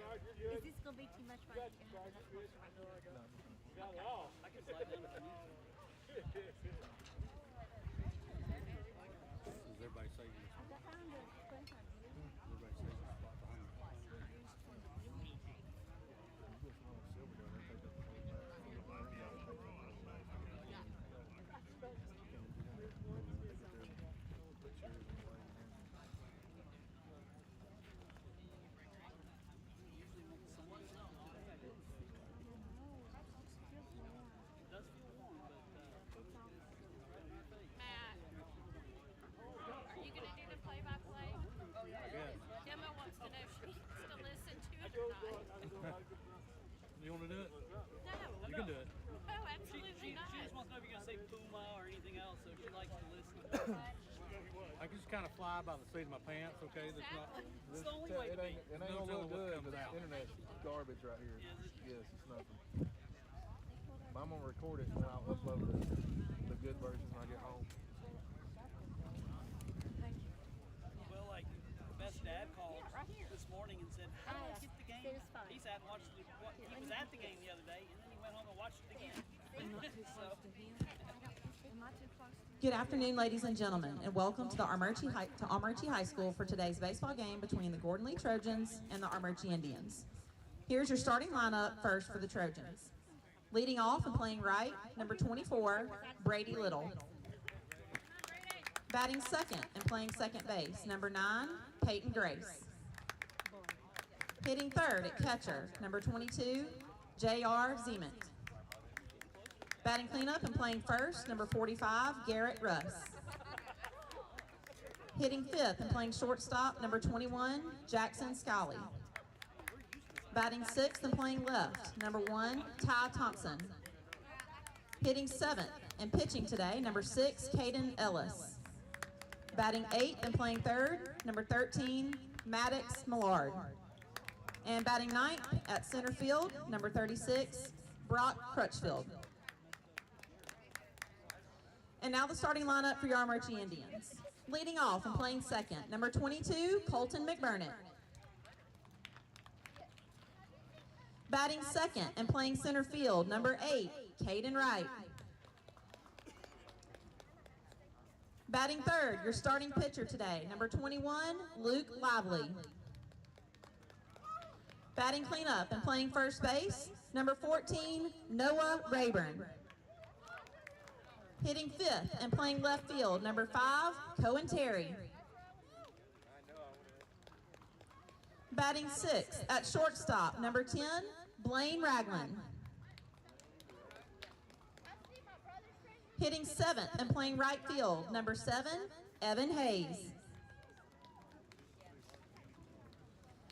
Is this going to be too much for you? I can slide down if I need to. Does everybody say you? Everybody says you spot behind me. It does feel warm, but Matt, are you going to do the play-by-play? I guess. Gemma wants to know if she needs to listen to it or not. You want to do it? No. You can do it. No, absolutely she not. just wants to know if you're going to say Puma or anything else, so she likes to listen. I can just kind of fly by the seat of my pants, okay? That's not. It's the only way to be. It ain't gonna look good, but the internet's garbage right here. Yes, it's nothing. But I'm gonna record it and I'll upload the good version when I get home. Well, like, Best Dad called this morning and said, how do I get the game? He sat and watched he was at the game the other day, and then he went home and watched it again. So, Good afternoon, ladies and gentlemen, and welcome to the Armuchee High School for today's baseball game between the Gordon Lee Trojans and the Armuchee Indians. Here's your starting lineup first for the Trojans. Leading off and playing right, number 24, Brady Little. Batting second and playing second base, number 9, Peyton Grace. Hitting third at catcher, number 22, J.R. Zeement. Batting cleanup and playing first, number 45, Garrett Russ. Hitting fifth and playing shortstop, number 21, Jackson Scally. Batting sixth and playing left, number 1, Ty Thompson. Hitting seventh and pitching today, number 6, Caden Ellis. Batting eighth and playing third, number 13, Maddox Millard. And batting ninth at center field, number 36, Brock Crutchfield. And now the starting lineup for your Armuchee Indians. Leading off and playing second, number 22, Colton McBurnett. Batting second and playing center field, number 8, Caden Wright. Batting third, your starting pitcher today, number 21, Luke Lively. Batting cleanup and playing first base, number 14, Noah Rayburn. Hitting fifth and playing left field, number 5, Cohen Terry. Batting sixth at shortstop, number 10, Blaine Ragland. Hitting seventh and playing right field, number 7, Evan Hayes.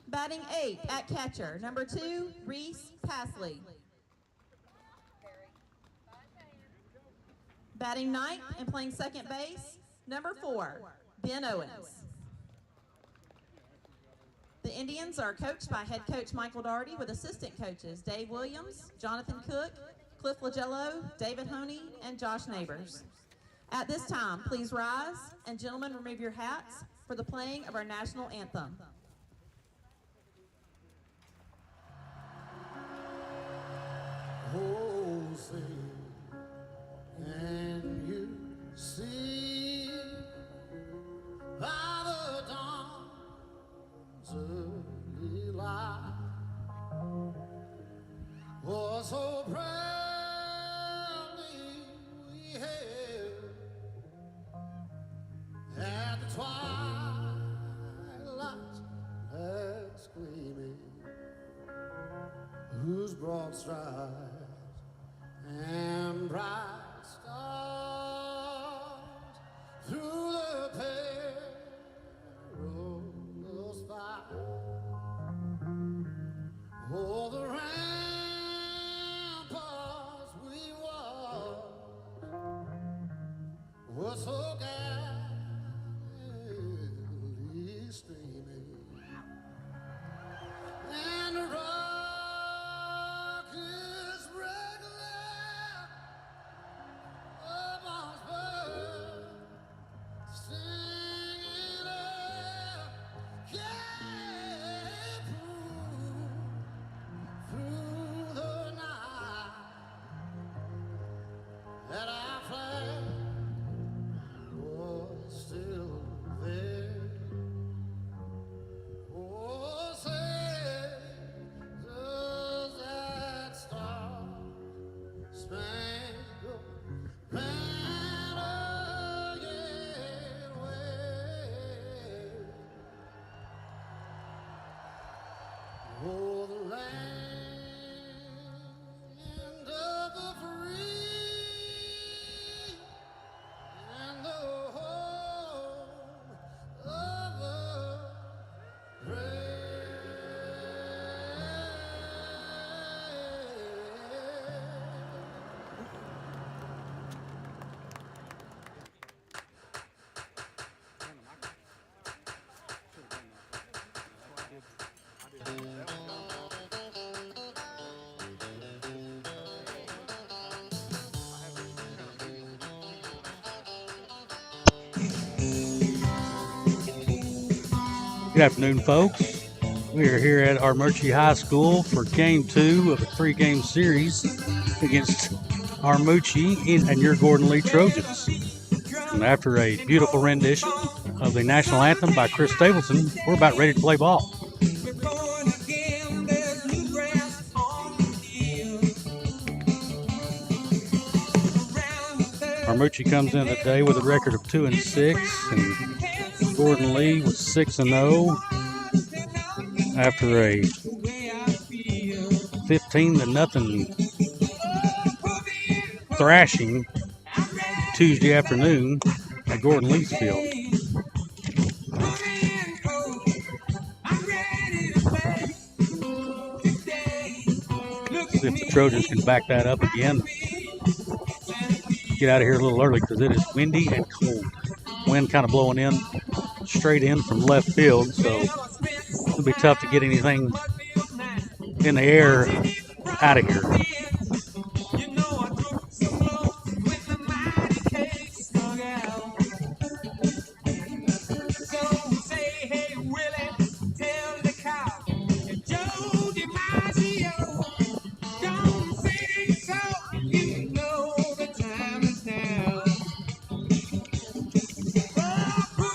Batting eighth at catcher, number 2, Reese Pasley. Batting ninth and playing second base, number 4, Ben Owens. The Indians are coached by head coach Michael Daugherty with assistant coaches Dave Williams, Jonathan Cook, Cliff Lagello, David Honey, and Josh Neighbors. At this time, please rise, and gentlemen, remove your hats for the playing of our national anthem. Oh, say, can you see by the dawn's early light what so proudly we hailed at the twilight's last gleaming, whose broad strides and bright stars through the perilous fight. Oh, the ramparts we watched were so gallantly streaming, and the rockets regular Good afternoon, folks. We are here at Armuchee High School for Game 2 of a 3-game series against Armuchee and your Gordon Lee Trojans. And after a beautiful rendition of the national anthem by Chris Stapleton, we're about ready to play ball. Armuchee comes in today with a record of 2-6, and Gordon Lee was 6-0 after a 15-0 thrashing Tuesday afternoon at Gordon Lee's field. See if the Trojans can back that up again. Get out of here a little early because it is windy and cold. Wind kind of blowing in straight in from left field, so it'll be tough to get anything in the air out of here.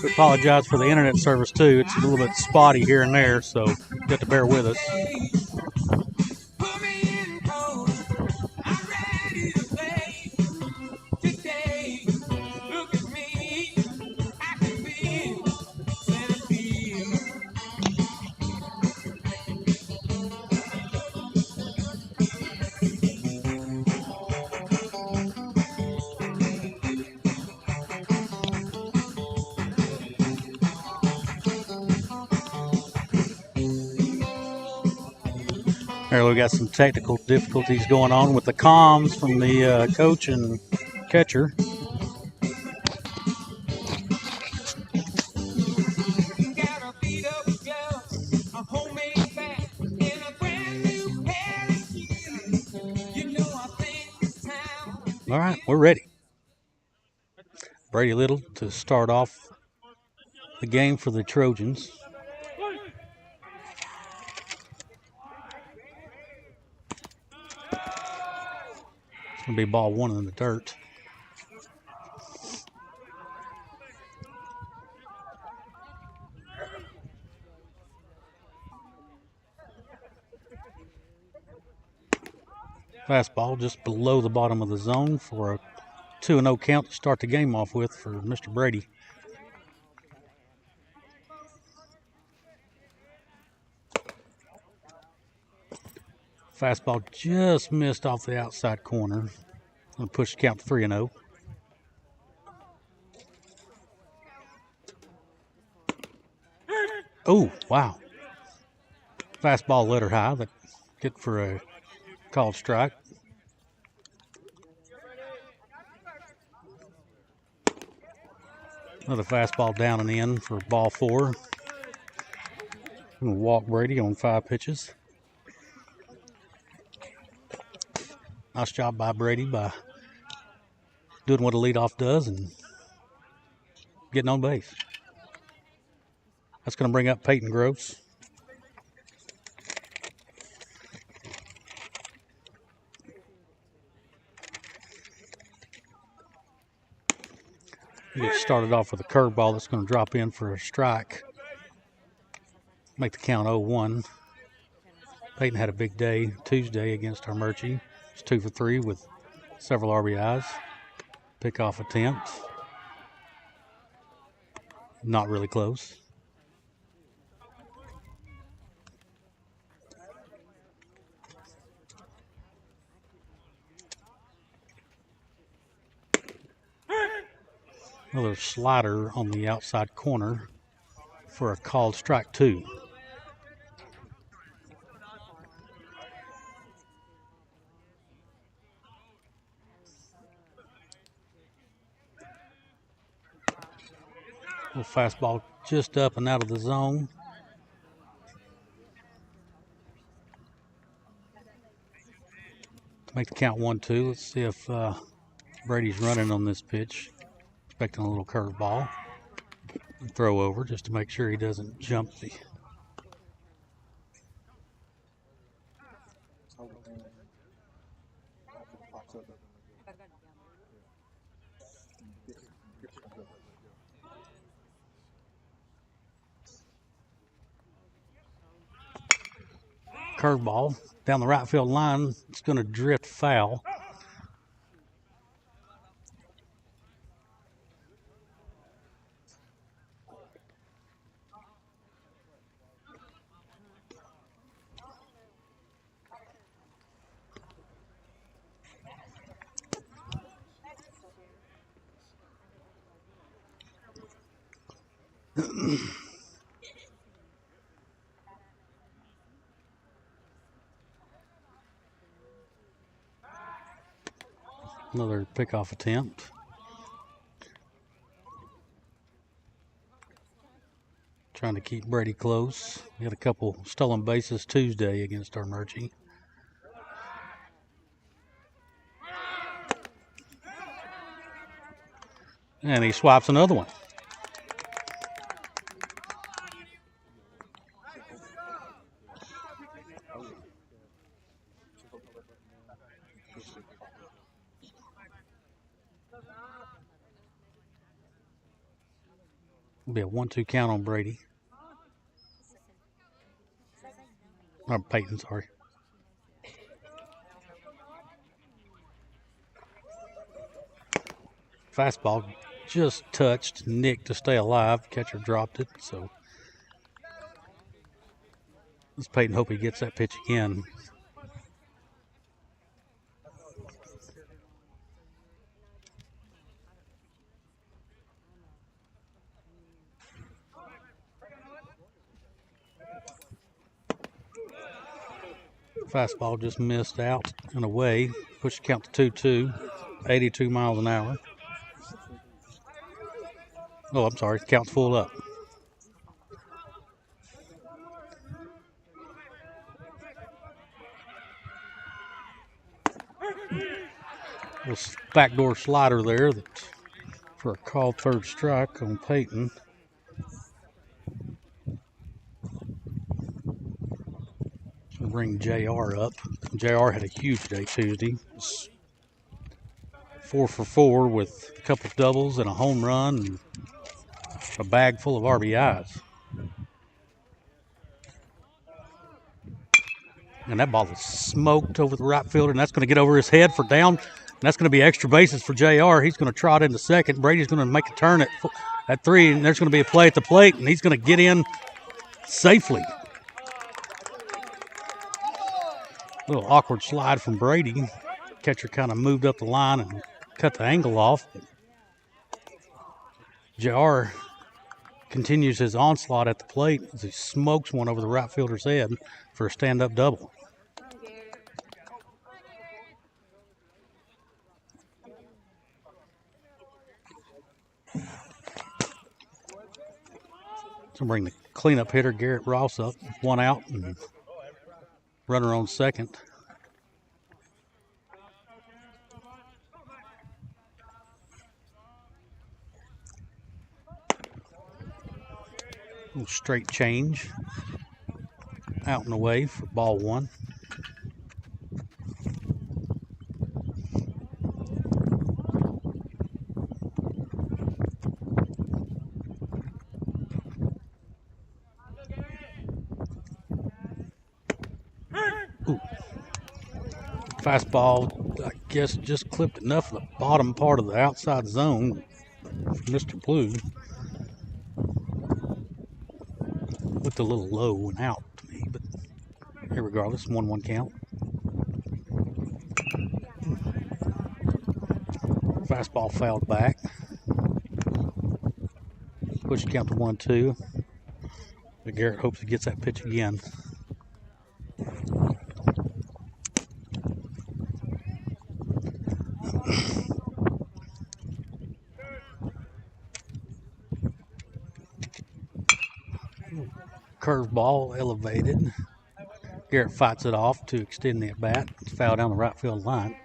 We apologize for the internet service too. It's a little bit spotty here and there, so you have to bear with us. Apparently we got some technical difficulties going on with the comms from the coach and catcher. All right, we're ready. Brady Little to start off the game for the Trojans. It's going to be ball one in the dirt. Fastball just below the bottom of the zone for a 2-0 count to start the game off with for Mr. Brady. Fastball just missed off the outside corner. Going to push the count to 3-0. Oh, wow. Fastball let her high. That get for a called strike. Another fastball down and in for ball 4. I'm going to walk Brady on 5 pitches. Nice job by Brady by doing what a leadoff does and getting on base. That's going to bring up Peyton Gross. He gets started off with a curveball that's going to drop in for a strike. Make the count 0-1. Peyton had a big day Tuesday against Armuchee. He's 2 for 3 with several RBIs. Pickoff attempt. Not really close. Another slider on the outside corner for a called strike 2. Little fastball just up and out of the zone. To make the count 1-2. Let's see if Brady's running on this pitch. Expecting a little curveball. Throw over just to make sure he doesn't jump the. Curveball down the right field line. It's going to drift foul. Another pickoff attempt. Trying to keep Brady close. We had a couple stolen bases Tuesday against Armuchee. And he swipes another one. It'll be a 1-2 count on Brady. Or Peyton, sorry. Fastball just touched Nick to stay alive. Catcher dropped it, so let's Peyton hope he gets that pitch again. Fastball just missed out and away. Push the count to 2-2, 82 miles an hour. Oh, I'm sorry, count's full up. This backdoor slider there that for a called third strike on Peyton. Bring JR up. JR had a huge day Tuesday. 4 for 4 with a couple doubles and a home run and a bag full of RBIs. And that ball is smoked over the right fielder, and that's going to get over his head for down. And that's going to be extra bases for JR. He's going to trot into second. Brady's going to make a turn at 3, and there's going to be a play at the plate, and he's going to get in safely. A little awkward slide from Brady. Catcher kind of moved up the line and cut the angle off. JR continues his onslaught at the plate as he smokes one over the right fielder's head for a stand-up double. So bring the cleanup hitter Garrett Ross up, 1 out and runner on second. Little straight change out and away for ball 1. Fastball, I guess, just clipped enough of the bottom part of the outside zone for Mr. Blue. Looked a little low and out to me, but regardless, 1-1 count. Fastball fouled back. Push count to 1-2. But Garrett hopes he gets that pitch again. Curveball elevated. Garrett fights it off to extend the at bat. It's foul down the right field line.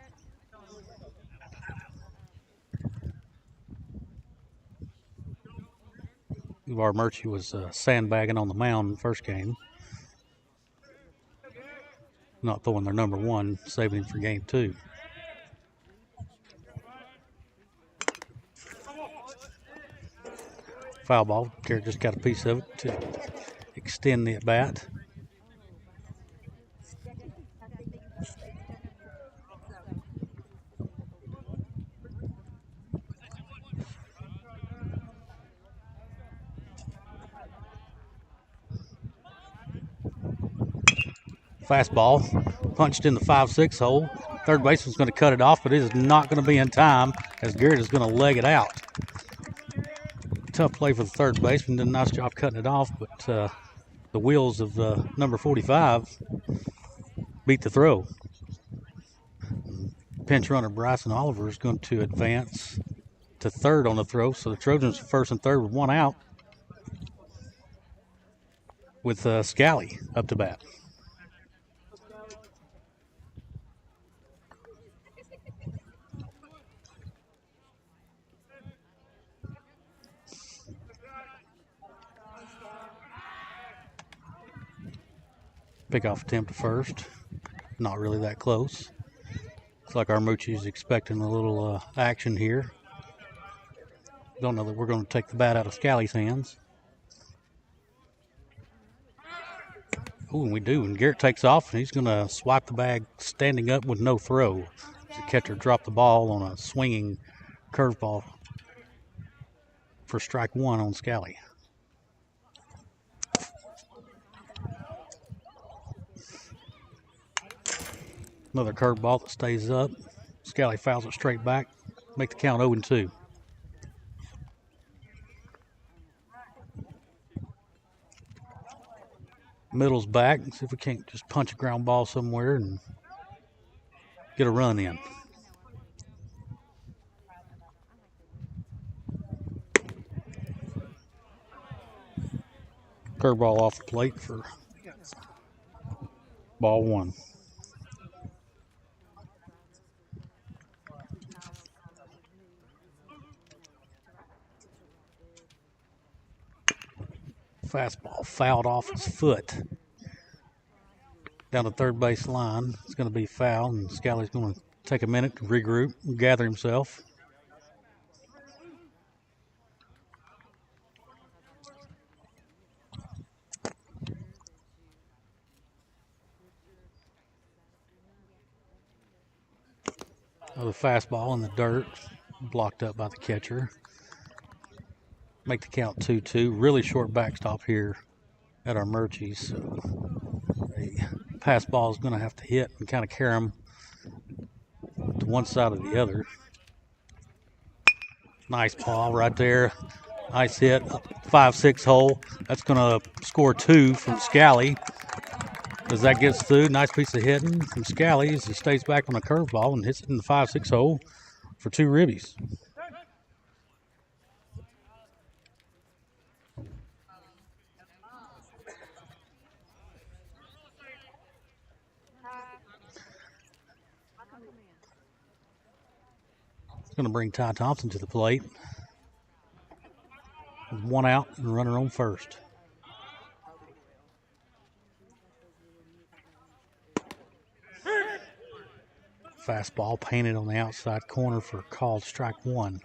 Armuchee was sandbagging on the mound in the first game. Not throwing their number one, saving him for game 2. Foul ball. Garrett just got a piece of it to extend the at bat. Fastball punched in the 5-6 hole. Third baseman's going to cut it off, but it is not going to be in time as Garrett is going to leg it out. Tough play for the third baseman. Did a nice job cutting it off, but the wheels of number 45 beat the throw. Pinch runner Bryson Oliver is going to advance to third on the throw, so the Trojans first and third with one out with Scally up to bat. Pickoff attempt to first. Not really that close. Looks like Armuchee is expecting a little action here. Don't know that we're going to take the bat out of Scally's hands. Ooh, and we do. And Garrett takes off, and he's going to swipe the bag standing up with no throw. The catcher dropped the ball on a swinging curveball for strike 1 on Scally. Another curveball that stays up. Scally fouls it straight back. Make the count 0-2. Middle's back. See if we can't just punch a ground ball somewhere and get a run in. Curveball off the plate for ball 1. Fastball fouled off his foot down the third base line. It's going to be foul, and Scally's going to take a minute to regroup and gather himself. Another fastball in the dirt, blocked up by the catcher. Make the count 2-2. Really short backstop here at Armuchee, so a pass ball is going to have to hit and kind of carry them to one side or the other. Nice paw right there. Nice hit. 5-6 hole. That's going to score 2 from Scally. As that gets through, nice piece of hitting from Scally as he stays back on a curveball and hits it in the 5-6 hole for 2 ribbies. Going to bring Ty Thompson to the plate. With 1 out and runner on first. Fastball painted on the outside corner for called strike 1.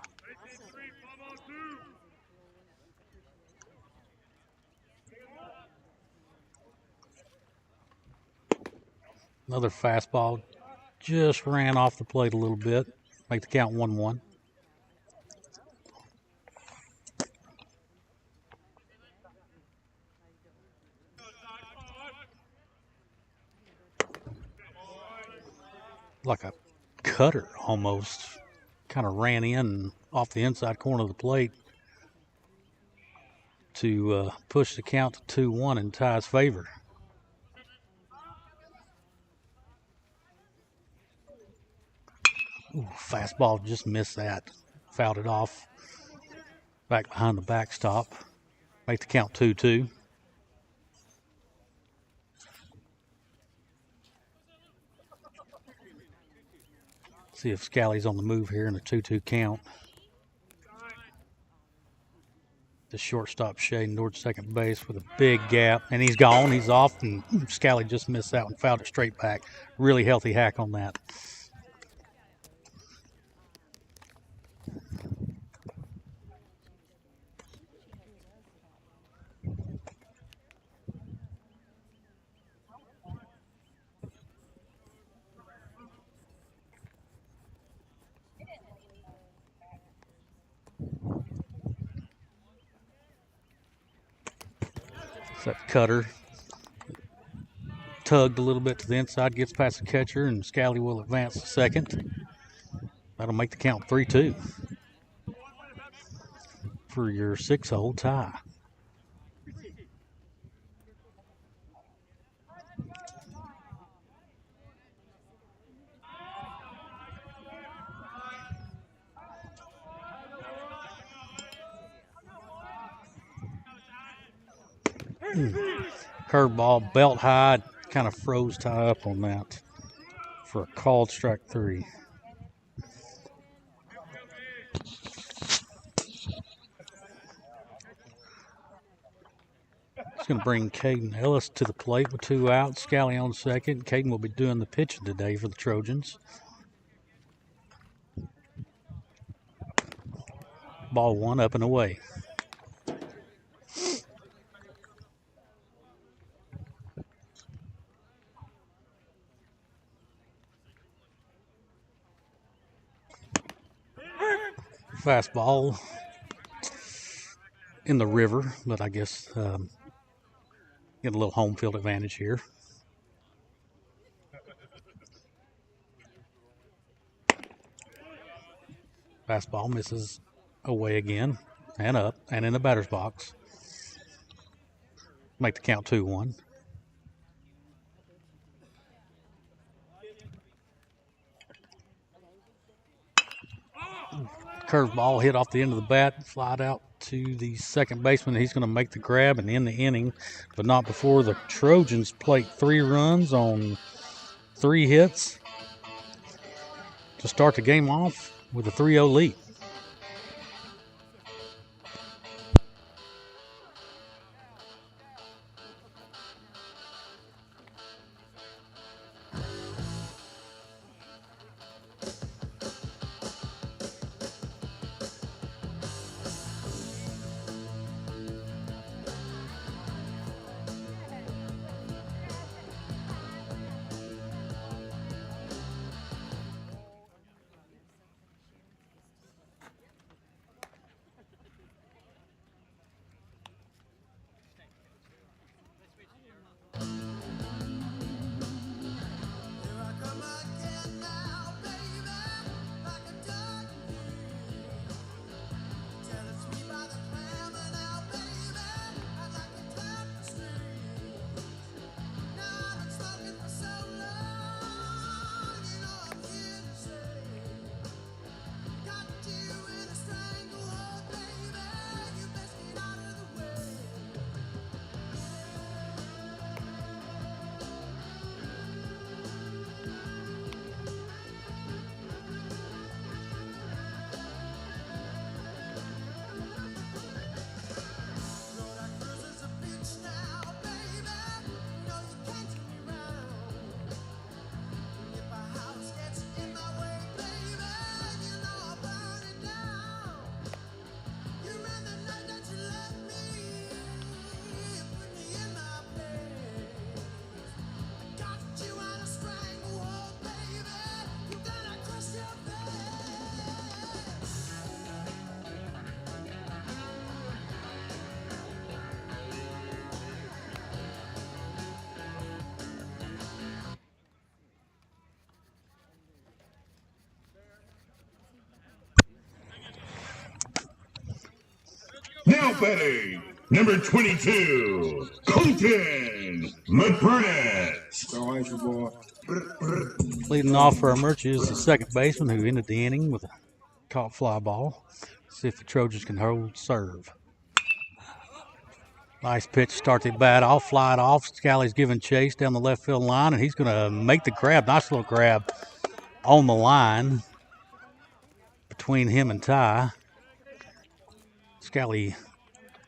Another fastball just ran off the plate a little bit. Make the count 1-1. Like a cutter almost. Kind of ran in off the inside corner of the plate to push the count to 2-1 in Ty's favor. Ooh, fastball just missed that. Fouled it off. Back behind the backstop. Make the count 2-2. See if Scally's on the move here in a 2-2 count. The shortstop shading towards second base with a big gap, and he's gone. He's off, and Scally just missed out and fouled it straight back. Really healthy hack on that. That cutter tugged a little bit to the inside, gets past the catcher, and Scally will advance to second. That'll make the count 3-2 for your 6-hole tie. Curveball, belt high, kind of froze Ty up on that for a called strike 3. It's going to bring Caden Ellis to the plate with 2 outs. Scally on second. Caden will be doing the pitching today for the Trojans. Ball 1 up and away. Fastball in the river, but I guess get a little home field advantage here. Fastball misses away again and up and in the batter's box. Make the count 2-1. Curveball hit off the end of the bat, flied out to the second baseman. He's going to make the grab and end the inning, but not before the Trojans plate 3 runs on 3 hits to start the game off with a 3-0 lead. Now batting, number 22, Colton McBurnett. Leading off for Armuchee is the second baseman who ended the inning with a caught fly ball. See if the Trojans can hold serve. Nice pitch, start the bat off, fly it off. Scally's giving chase down the left field line, and he's going to make the grab. Nice little grab on the line between him and Ty. Scally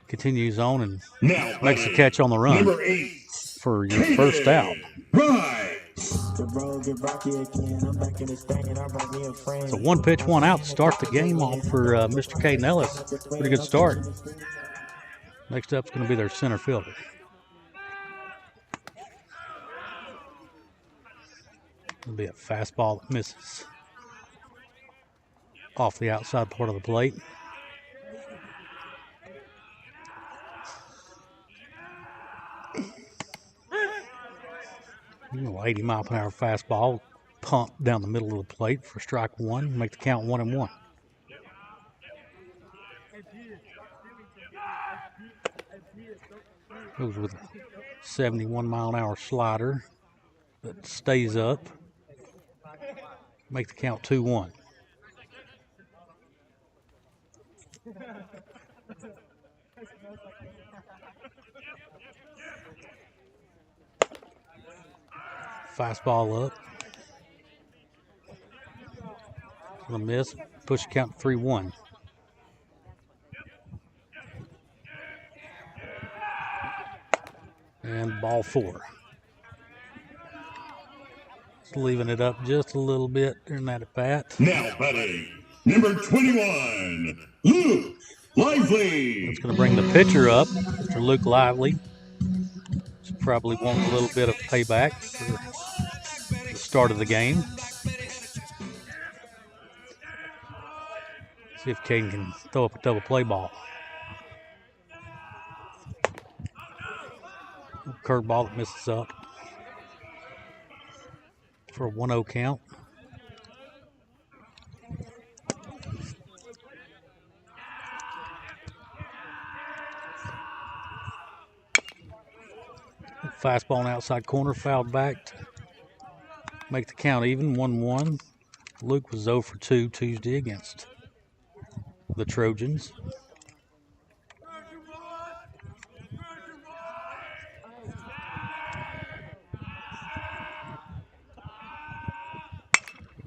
continues on and Now makes the catch on the run number 8. for your first out. Right. So 1 pitch, 1 out to start the game off for Mr. Caden Ellis. Pretty good start. Next up is going to be their center fielder. It'll be a fastball that misses off the outside part of the plate. A little 80-mile-per-hour fastball pumped down the middle of the plate for strike 1. Make the count 1-1. Goes with a 71-mile-an-hour slider that stays up. Make the count 2-1. Fastball up. Gonna miss. Push the count 3-1. And ball 4. Just leaving it up just a little bit during that at bat. Now batting, number 21, Luke Lively. That's going to bring the pitcher up, Mr. Luke Lively. He's probably wanting a little bit of payback for the start of the game. See if Caden can throw up a double play ball. Curveball that misses up for a 1-0 count. Fastball on the outside corner, fouled back to make the count even, 1-1. Luke was 0 for 2 Tuesday against the Trojans.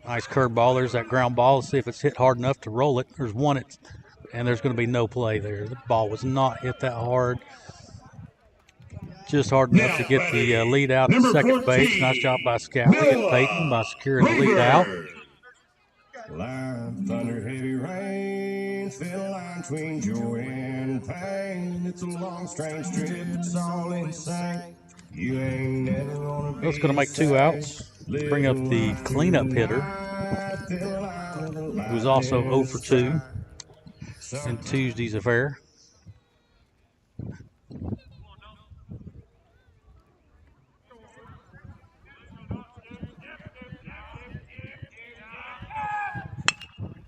Nice curveball. There's that ground ball. Let's see if it's hit hard enough to roll it. There's one, and there's going to be no play there. The ball was not hit that hard. Just hard enough to get the lead out at second base. Nice job by Scally and Peyton by securing the lead out. Live thunder, heavy rain, fill line between joy and pain. It's a long, strange trip, it's all insane. You ain't never gonna be. That's going to make 2 outs. Bring up the cleanup hitter, who's also 0 for 2 in Tuesday's affair.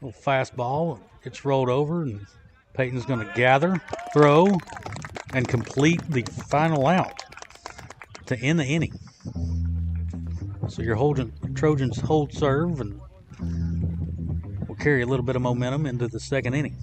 Little fastball gets rolled over, and Peyton's going to gather, throw, and complete the final out to end the inning. So your Trojans hold serve and will carry a little bit of momentum into the second inning.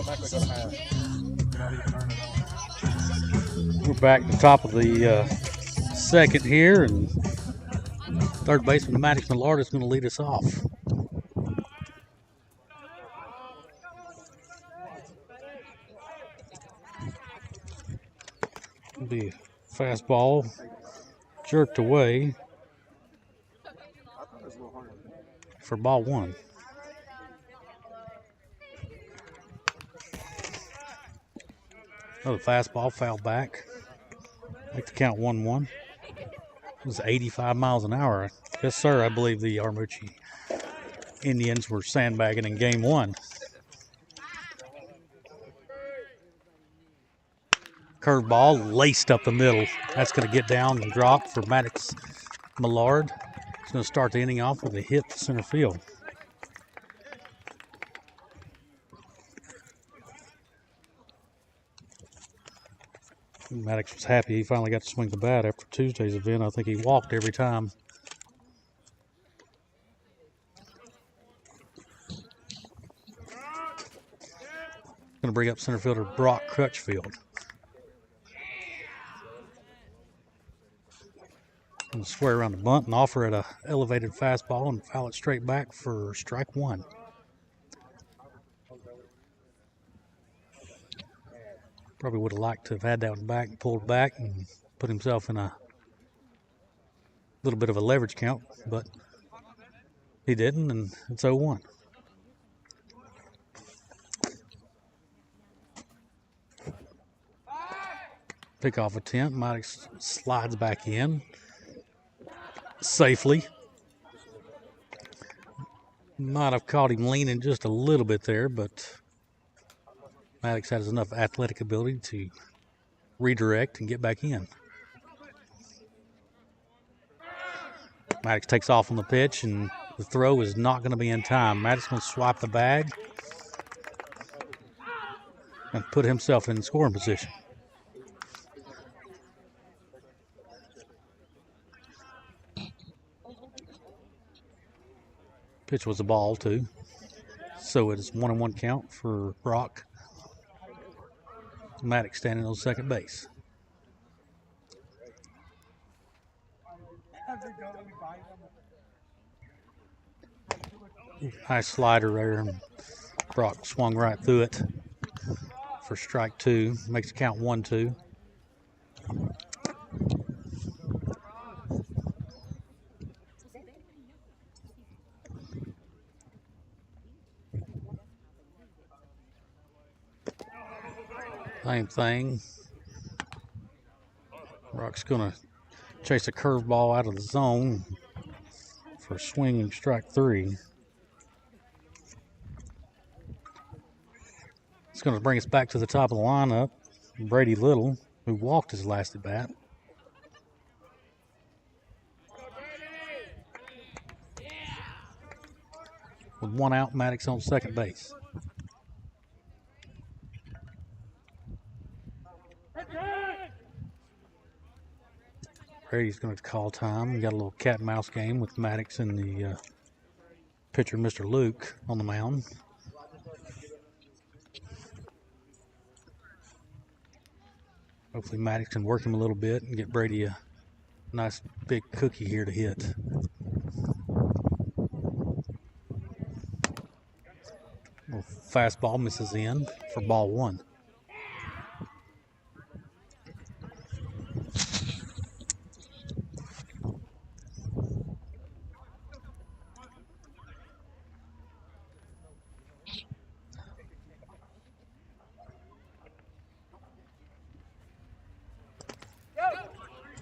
automatically go to half. Not even turn it on. We're back to the top of the second here, and third baseman Maddox Millard is going to lead us off. It'll be a fastball jerked away for ball one. Another fastball, foul back. Make the count 1-1. It was 85 miles an hour. Yes, sir. I believe the Armuchee Indians were sandbagging in game one. Curveball laced up the middle. That's going to get down and drop for Maddox Millard. He's going to start the inning off with a hit to center field. Maddox was happy he finally got to swing the bat after Tuesday's event. I think he walked every time. Going to bring up center fielder Brock Crutchfield. Going to square around the bunt and offer it a elevated fastball and foul it straight back for strike one. Probably would have liked to have had that one back and pulled back and put himself in a little bit of a leverage count, but he didn't, and it's 0-1. Pickoff attempt. Maddox slides back in safely. Might have caught him leaning just a little bit there, but Maddox has enough athletic ability to redirect and get back in. Maddox takes off on the pitch, and the throw is not going to be in time. Maddox going to swipe the bag and put himself in scoring position. Pitch was a ball, too. So it is 1-1 count for Brock. Maddox standing on second base. Nice slider there. Brock swung right through it for strike two. Makes the count 1-2. Same thing. Brock's going to chase a curveball out of the zone for swinging strike three. It's going to bring us back to the top of the lineup. Brady Little, who walked his last at bat. With one out, Maddox on second base. Brady's going to call time. We got a little cat and mouse game with Maddox and the pitcher, Mr. Luke, on the mound. Hopefully Maddox can work him a little bit and get Brady a nice big cookie here to hit. Little fastball misses in for ball one.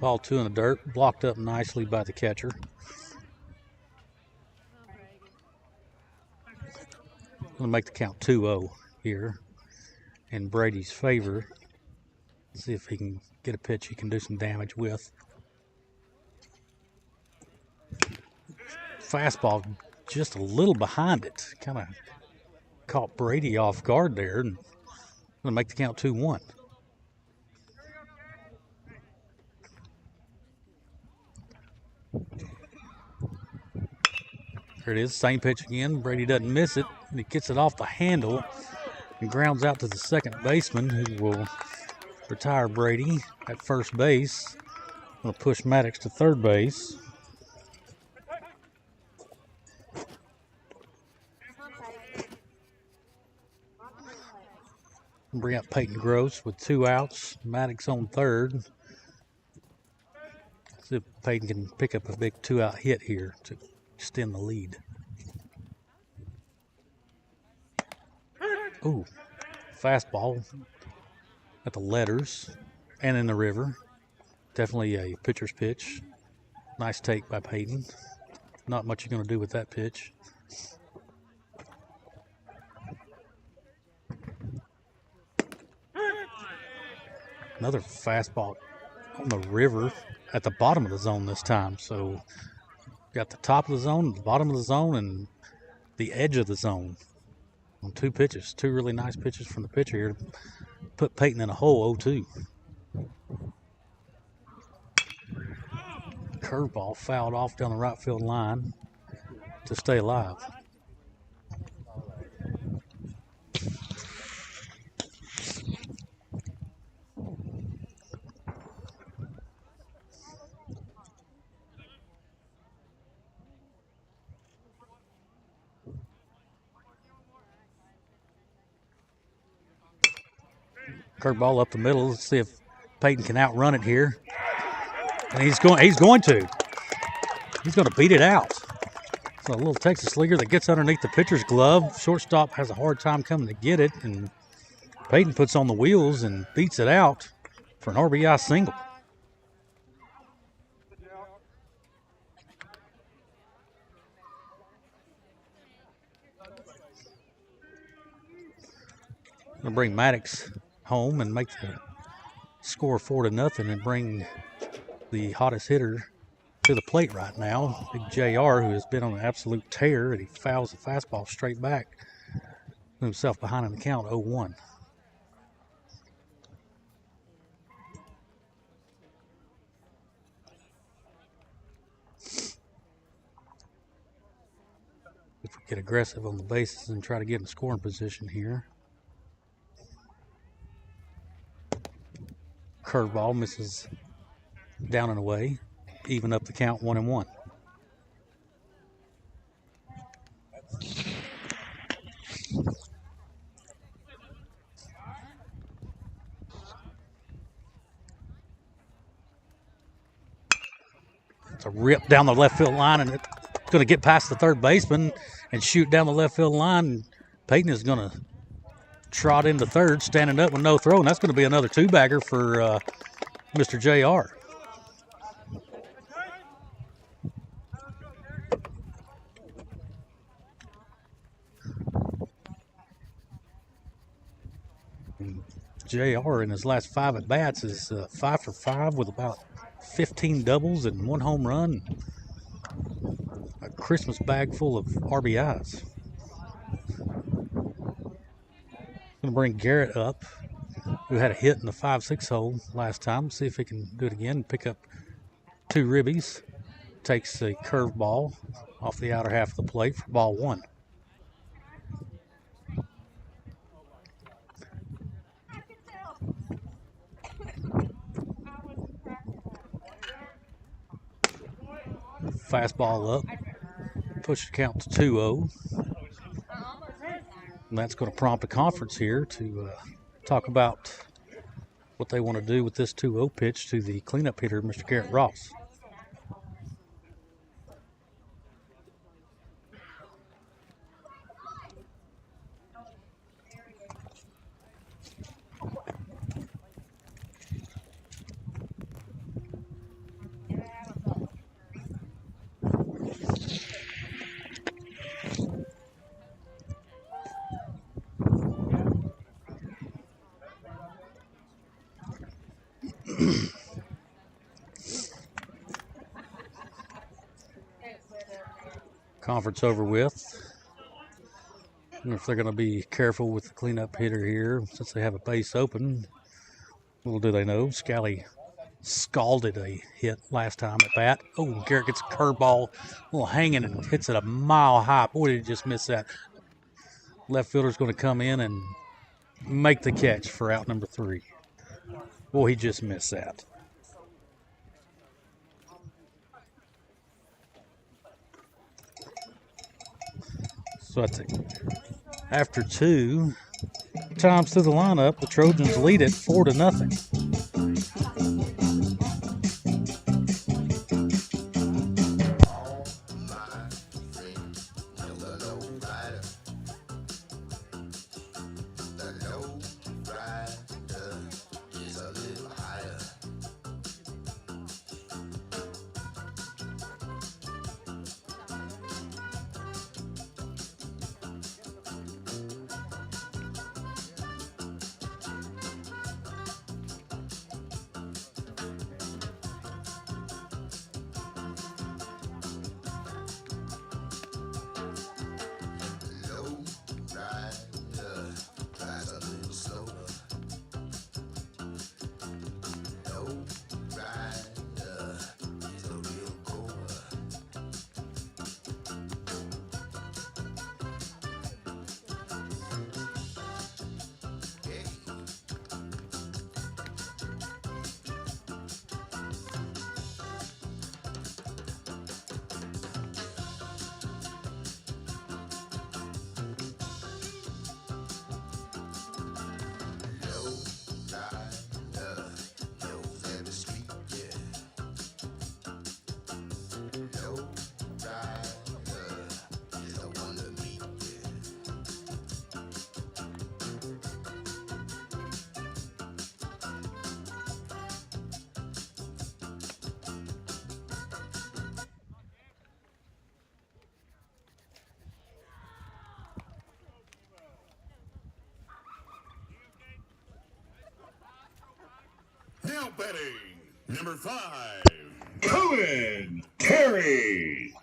Ball two in the dirt, blocked up nicely by the catcher. Going to make the count 2-0 here in Brady's favor. See if he can get a pitch he can do some damage with. Fastball just a little behind it. Kind of caught Brady off guard there, and going to make the count 2-1. There it is, same pitch again. Brady doesn't miss it, and he gets it off the handle and grounds out to the second baseman, who will retire Brady at first base. Going to push Maddox to third base. Bring up Peyton Gross with 2 outs. Maddox on third. See if Peyton can pick up a big 2-out hit here to extend the lead. Ooh, fastball at the letters and in the river. Definitely a pitcher's pitch. Nice take by Peyton. Not much you're going to do with that pitch. Another fastball on the river at the bottom of the zone this time. So got the top of the zone, the bottom of the zone, and the edge of the zone on 2 pitches. 2 really nice pitches from the pitcher here to put Peyton in a hole 0-2. Curveball fouled off down the right field line to stay alive. Curveball up the middle. Let's see if Peyton can outrun it here. And he's going to. He's going to beat it out. It's a little Texas leaguer that gets underneath the pitcher's glove. Shortstop has a hard time coming to get it, and Peyton puts on the wheels and beats it out for an RBI single. Going to bring Maddox home and make the score 4-0 and bring the hottest hitter to the plate right now, Big JR, who has been on an absolute tear, and he fouls the fastball straight back. Put himself behind in the count 0-1. If we get aggressive on the bases and try to get in scoring position here. Curveball misses down and away. Even up the count 1-1. It's a rip down the left field line, and it's going to get past the third baseman and shoot down the left field line. Peyton is going to trot into third, standing up with no throw, and that's going to be another 2-bagger for Mr. JR. JR in his last 5 at-bats is 5 for 5 with about 15 doubles and 1 home run. A Christmas bag full of RBIs. Going to bring Garrett up, who had a hit in the 5-6 hole last time. See if he can do it again and pick up 2 ribbies. Takes a curveball off the outer half of the plate for ball 1. Fastball up, push the count to 2-0. And that's going to prompt a conference here to talk about what they want to do with this 2-0 pitch to the cleanup hitter, Mr. Garrett Ross. Conference over with. I wonder if they're going to be careful with the cleanup hitter here since they have a base open. Little do they know, Scally scalded a hit last time at bat. Oh, Garrett gets a curveball, a little hanging, and hits it a mile high. Boy, did he just miss that. Left fielder's going to come in and make the catch for out number 3. Boy, he just missed that. So I think after 2 times through the lineup, the Trojans lead it 4-0. Now batting, number 5, Cohen Terry.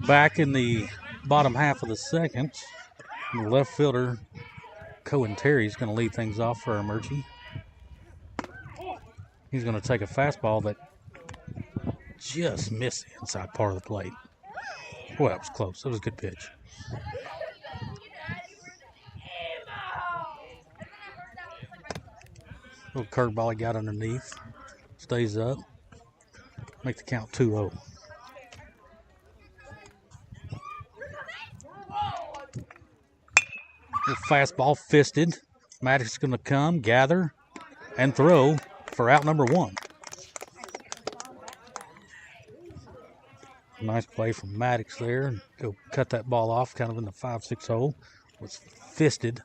Back in the bottom half of the second, the left fielder, Cohen Terry, is going to lead things off for Armuchee. He's going to take a fastball that just missed the inside part of the plate. Boy, that was close. That was a good pitch. Little curveball he got underneath. Stays up. Make the count 2-0. Little fastball fisted. Maddox is going to come, gather, and throw for out number 1. Nice play from Maddox there. Go cut that ball off kind of in the 5-6 hole. Was fisted.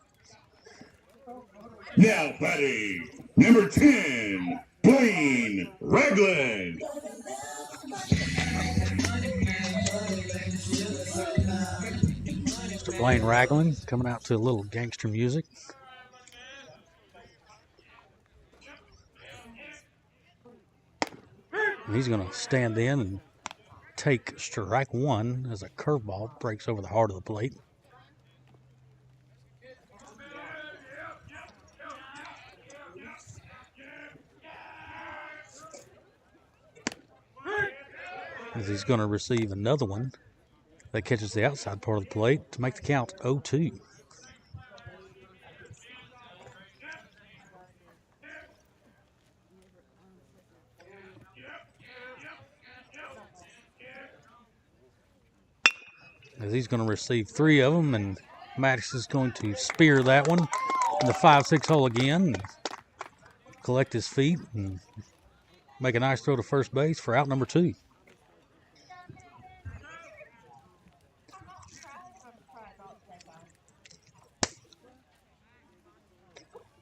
Now batting, number 10, Blaine Ragland. Mr. Blaine Ragland coming out to a little gangster music. And he's going to stand in and take strike 1 as a curveball breaks over the heart of the plate. As he's going to receive another one that catches the outside part of the plate to make the count 0-2. As he's going to receive 3 of them, and Maddox is going to spear that one in the 5-6 hole again, collect his feet, and make a nice throw to first base for out number 2.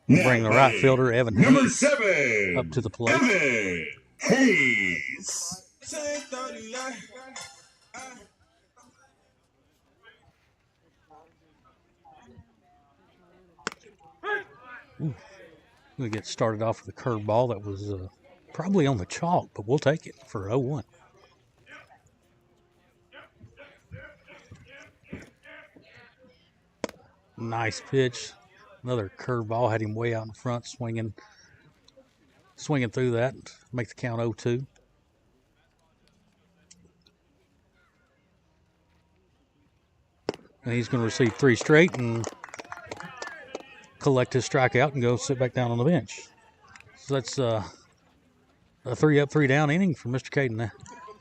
Bring the right fielder, Evan Number Hayes, 7, up to the plate. Evan Hayes. We get started off with a curveball that was probably on the chalk, but we'll take it for 0-1. Nice pitch. Another curveball, had him way out in front, swinging through that, make the count 0-2. And he's going to receive 3 straight and collect his strikeout and go sit back down on the bench. So that's a 3-up, 3-down inning for Mr. Caden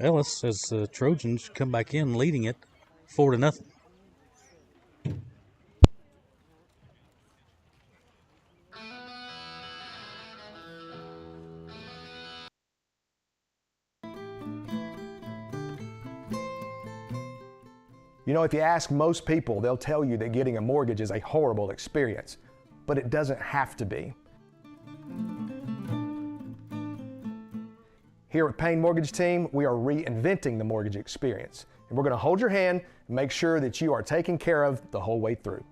Ellis as the Trojans come back in leading it 4-0. You know, if you ask most people, they'll tell you that getting a mortgage is a horrible experience, but it doesn't have to be. Here at Payne Mortgage Team, we are reinventing the mortgage experience, and we're going to hold your hand and make sure that you are taken care of the whole way through.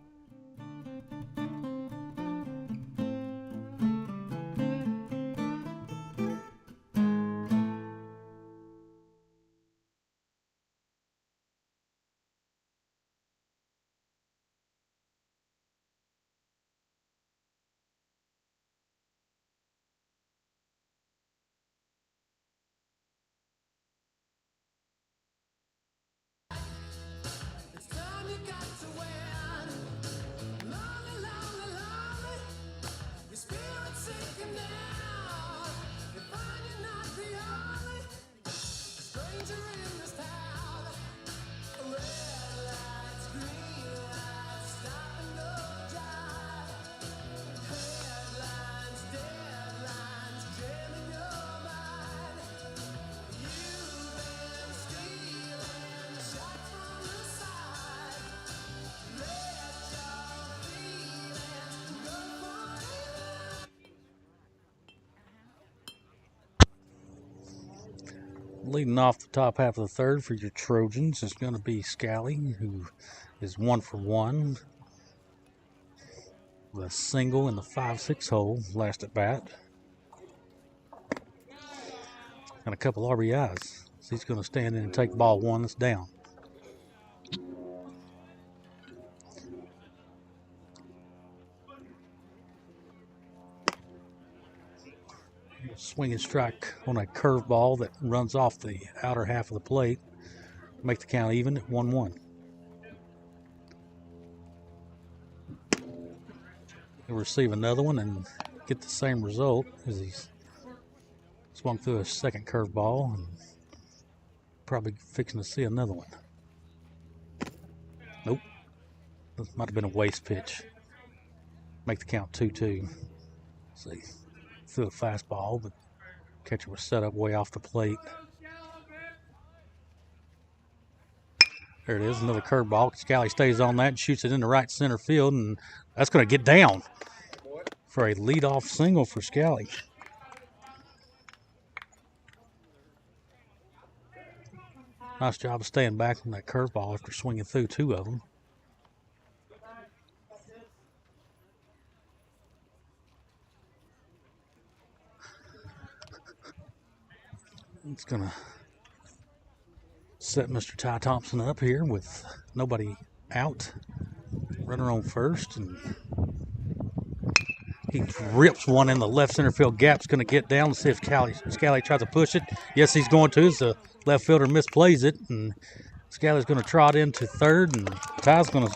Leading off the top half of the third for your Trojans is going to be Scally, who is 1 for 1. With a single in the 5-6 hole last at bat. And a couple RBIs. So he's going to stand in and take ball 1 that's down. Swing and strike on a curveball that runs off the outer half of the plate. Make the count even at 1-1. He'll receive another one and get the same result as he's swung through a second curveball and probably fixing to see another one. Nope. This might have been a waste pitch. Make the count 2-2. See. Threw a fastball, but catcher was set up way off the plate. There it is, another curveball. Scally stays on that and shoots it into right center field, and that's going to get down for a leadoff single for Scally. Nice job of staying back on that curveball after swinging through 2 of them. It's going to set Mr. Ty Thompson up here with nobody out. Runner on first, and he rips one in the left center field gap. It's going to get down. Let's see if Scally tries to push it. Yes, he's going to. The left fielder misplays it, and Scally's going to trot into third, and Ty's going to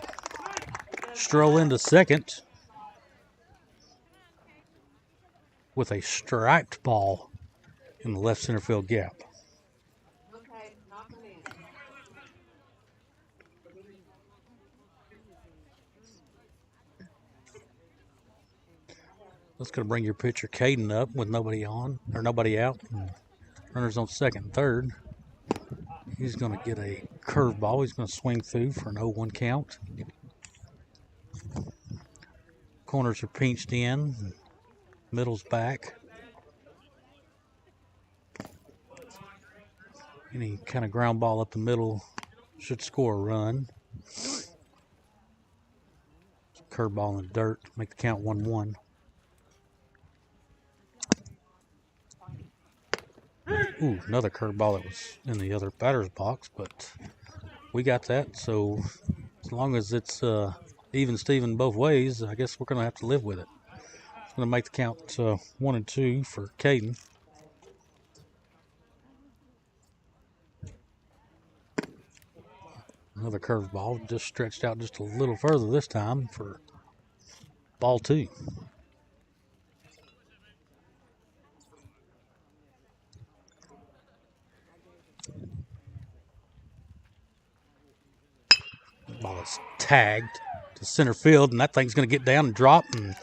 stroll into second with a striped ball in the left center field gap. That's going to bring your pitcher Caden up with nobody on or nobody out. Runners on second and third. He's going to get a curveball. He's going to swing through for an 0-1 count. Corners are pinched in. Middle's back. Any kind of ground ball up the middle should score a run. Curveball in the dirt, make the count 1-1. Ooh, another curveball that was in the other batter's box, but we got that. So as long as it's even Steven both ways, I guess we're going to have to live with it. It's going to make the count 1-2 for Caden. Another curveball, just stretched out just a little further this time for Ball 2. Ball is tagged to center field, and that thing's going to get down and drop, and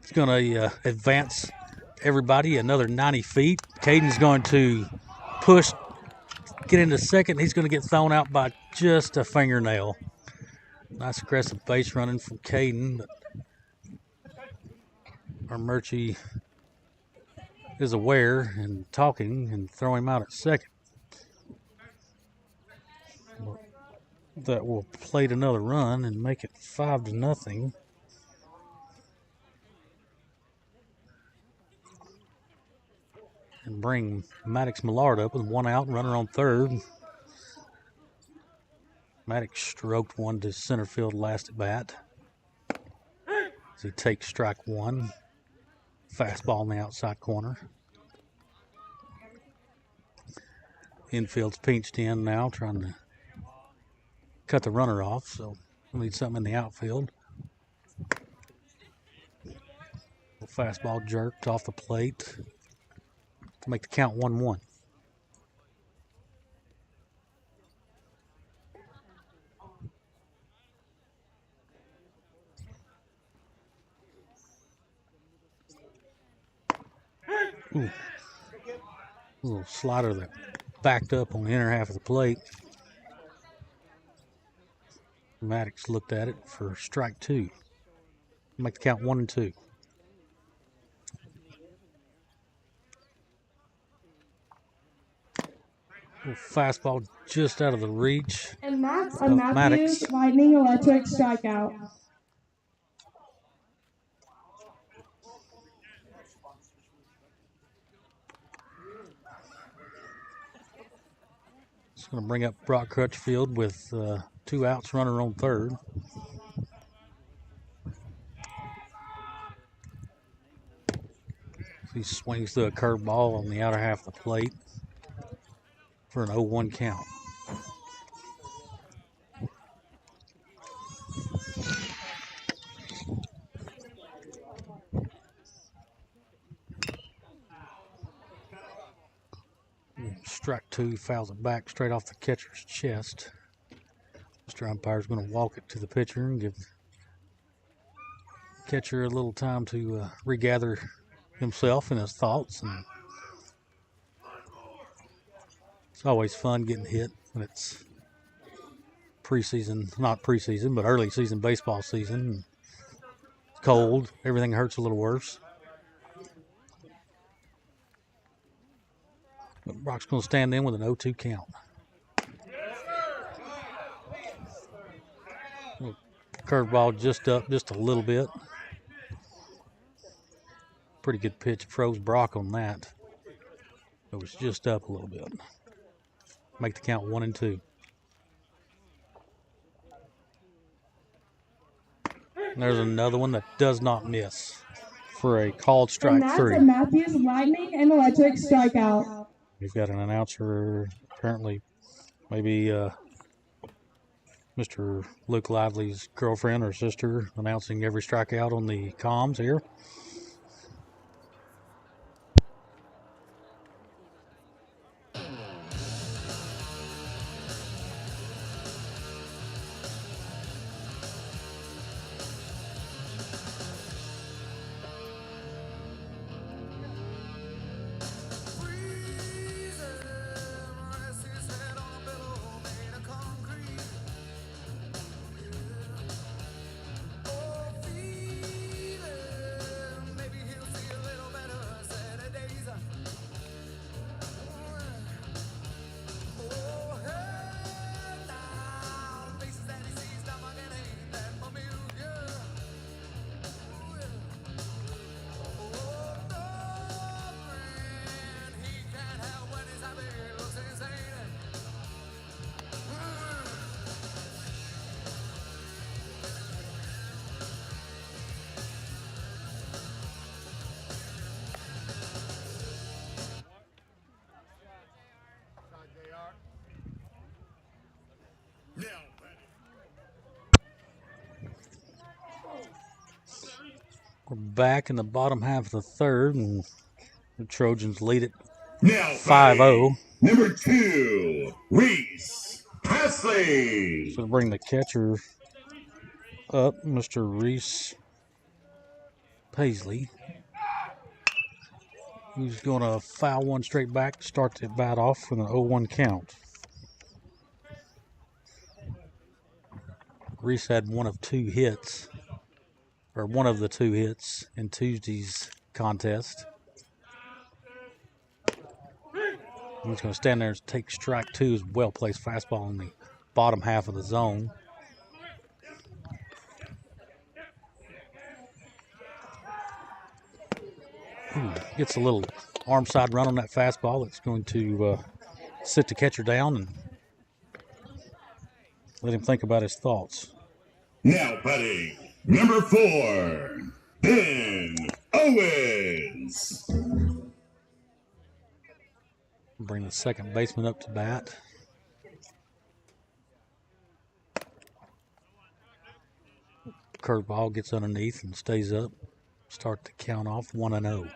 it's going to advance everybody another 90 feet. Caden's going to push, get into second. He's going to get thrown out by just a fingernail. Nice aggressive base running from Caden, but Armuchee is aware and talking and throwing him out at second. That will plate another run and make it 5-0. And bring Maddox Millard up with 1 out, runner on third. Maddox stroked one to center field last at bat. As he takes strike 1. Fastball in the outside corner. Infield's pinched in now, trying to cut the runner off, so we'll need something in the outfield. Fastball jerked off the plate to make the count 1-1. Ooh. A little slider that backed up on the inner half of the plate. Maddox looked at it for strike 2. Make the count 1-2. Fastball just out of the reach. And Max of Maddox. Lightning Electric strikeout. It's going to bring up Brock Crutchfield with 2 outs, runner on third. He swings through a curveball on the outer half of the plate for an 0-1 count. Strike 2, fouls it back straight off the catcher's chest. Mr. Umpire's going to walk it to the pitcher and give the catcher a little time to regather himself and his thoughts. And it's always fun getting hit when it's preseason, not preseason, but early season baseball season. It's cold, everything hurts a little worse. But Brock's going to stand in with an 0-2 count. Curveball just up just a little bit. Pretty good pitch. Froze Brock on that. It was just up a little bit. Make the count 1-2. And there's another one that does not miss for a called strike 3. And Matthews Lightning and Electric strikeout. We've got an announcer, apparently, maybe Mr. Luke Lively's girlfriend or sister, announcing every strikeout on the comms here. back in the bottom half of the third, and the Trojans lead it Now 5-0. Number 2, Reese Hasley. So bring the catcher up, Mr. Reese Paisley. He's going to foul one straight back to start the bat off with an 0-1 count. Reese had one of the two hits in Tuesday's contest. He's going to stand there and take strike two. His well-placed fastball in the bottom half of the zone. Gets a little arm side run on that fastball. It's going to sit the catcher down and let him think about his thoughts. Now batting, number 4, Ben Owens. Bring the second baseman up to bat. Curveball gets underneath and stays up. Start the count off 1-0.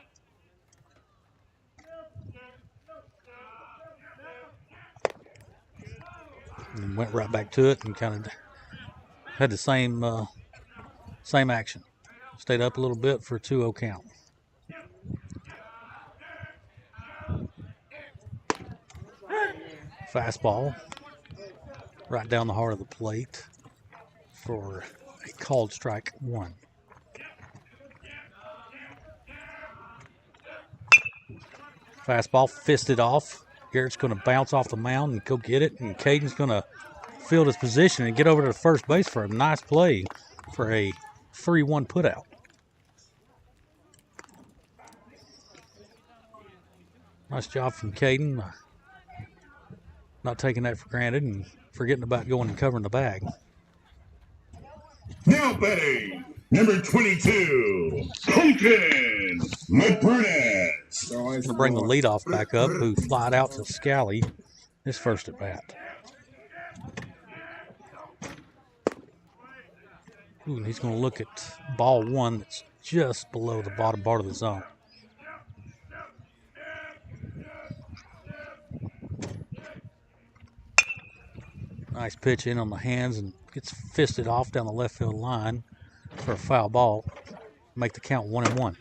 And went right back to it and kind of had the same action. Stayed up a little bit for a 2-0 count. Fastball right down the heart of the plate for a called strike one. Fastball fisted off. Garrett's going to bounce off the mound and go get it, and Caden's going to field his position and get over to the first base for a nice play for a 3-1 putout. Nice job from Caden. Not taking that for granted and forgetting about going and covering the bag. Now batting, number 22, Colton McBurnett. We'll bring the leadoff back up, who flied out to Scally his first at bat. Ooh, and he's going to look at ball one that's just below the bottom part of the zone. Nice pitch in on the hands and gets fisted off down the left field line for a foul ball. Make the count 1-1.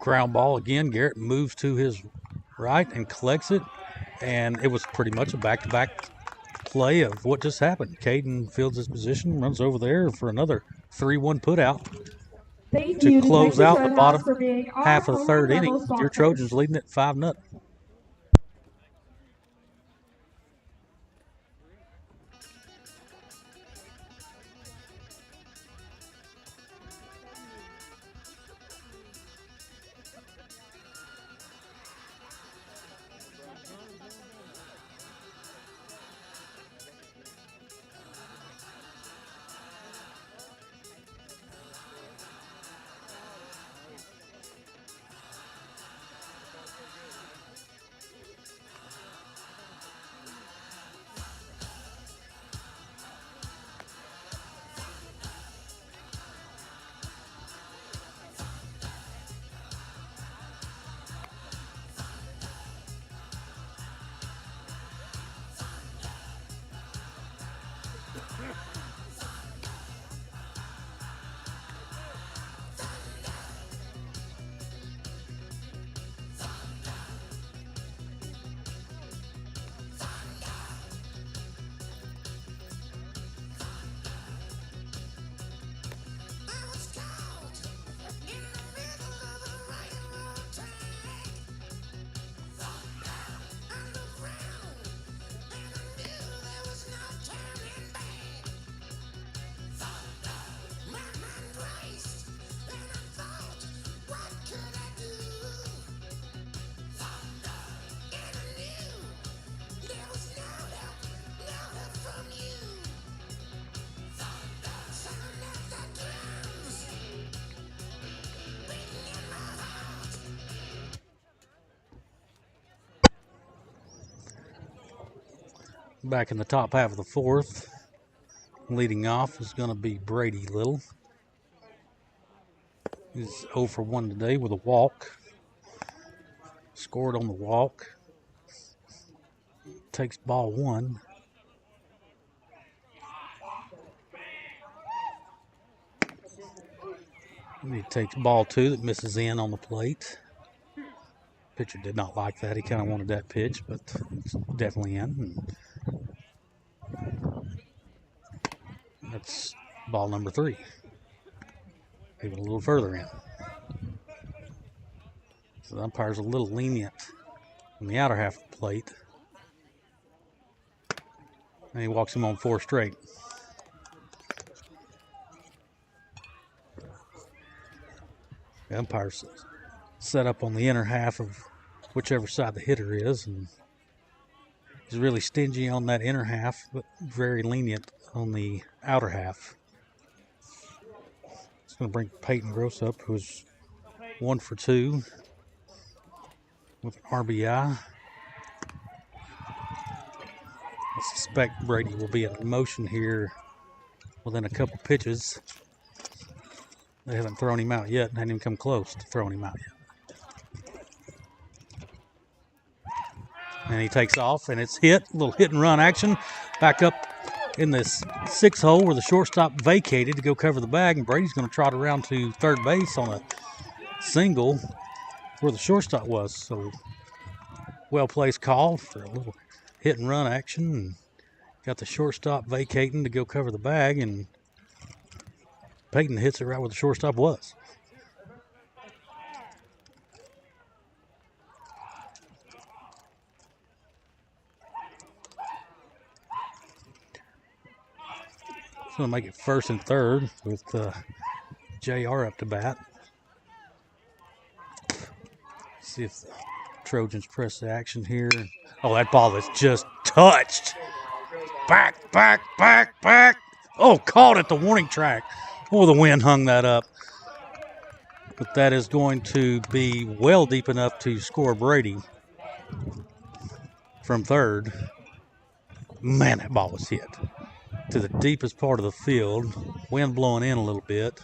Ground ball again. Garrett moves to his right and collects it. And it was pretty much a back-to-back play of what just happened. Caden fields his position, runs over there for another 3-1 putout to close out the bottom half of the third inning. Your Trojans leading it 5-0. Back in the top half of the fourth. Leading off is going to be Brady Little. He's 0 for 1 today with a walk. Scored on the walk. Takes ball 1. And he takes ball 2 that misses in on the plate. Pitcher did not like that. He kind of wanted that pitch, but it's definitely in. That's ball number 3. Even a little further in. So the umpire's a little lenient on the outer half of the plate. And he walks him on 4 straight. The umpire's set up on the inner half of whichever side the hitter is, and he's really stingy on that inner half, but very lenient on the outer half. It's going to bring Peyton Gross up, who's 1 for 2 with an RBI. I suspect Brady will be in motion here within a couple pitches. They haven't thrown him out yet, and hadn't even come close to throwing him out yet. And he takes off, and it's hit. A little hit and run action. Back up in this 6 hole where the shortstop vacated to go cover the bag, and Brady's going to trot around to third base on a single where the shortstop was. So well-placed call for a little hit and run action. And got the shortstop vacating to go cover the bag, and Peyton hits it right where the shortstop was. It's going to make it 1st and 3rd with JR up to bat. See if the Trojans press the action here. Oh, that ball is just touched. Back, back, back, back. Oh, caught at the warning track. Oh, the wind hung that up. But that is going to be well deep enough to score Brady from third. Man, that ball was hit to the deepest part of the field. Wind blowing in a little bit.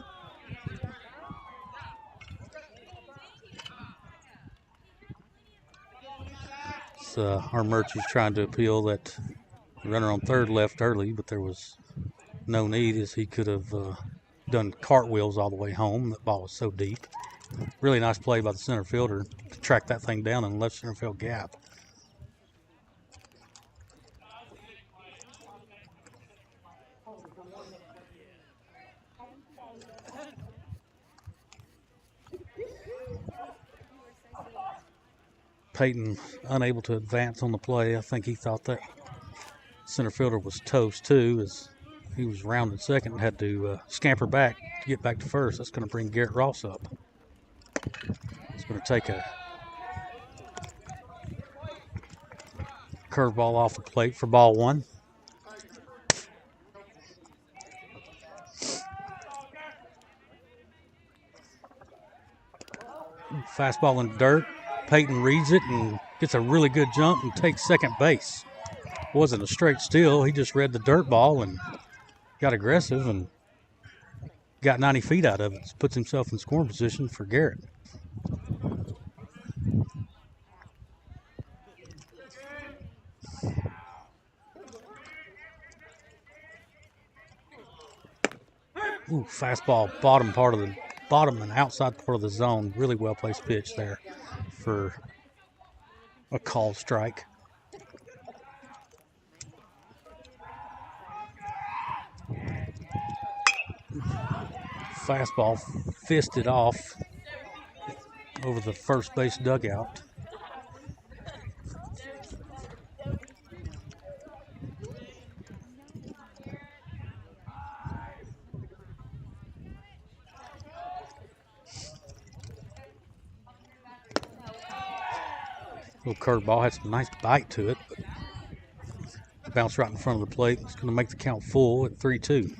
Armuchee's trying to appeal that the runner on third left early, but there was no need, as he could have done cartwheels all the way home. That ball was so deep. Really nice play by the center fielder to track that thing down in the left center field gap. Peyton unable to advance on the play. I think he thought that center fielder was toast too, as he was rounded second and had to scamper back to get back to first. That's going to bring Garrett Ross up. He's going to take a curveball off the plate for ball 1. Fastball in the dirt. Peyton reads it and gets a really good jump and takes second base. Wasn't a straight steal. He just read the dirt ball and got aggressive and got 90 feet out of it. Puts himself in scoring position for Garrett. Ooh, fastball, bottom and outside part of the zone. Really well placed pitch there for a called strike. Fastball fisted off over the first base dugout. Little curveball, had some nice bite to it, but bounced right in front of the plate. It's going to make the count full at 3-2.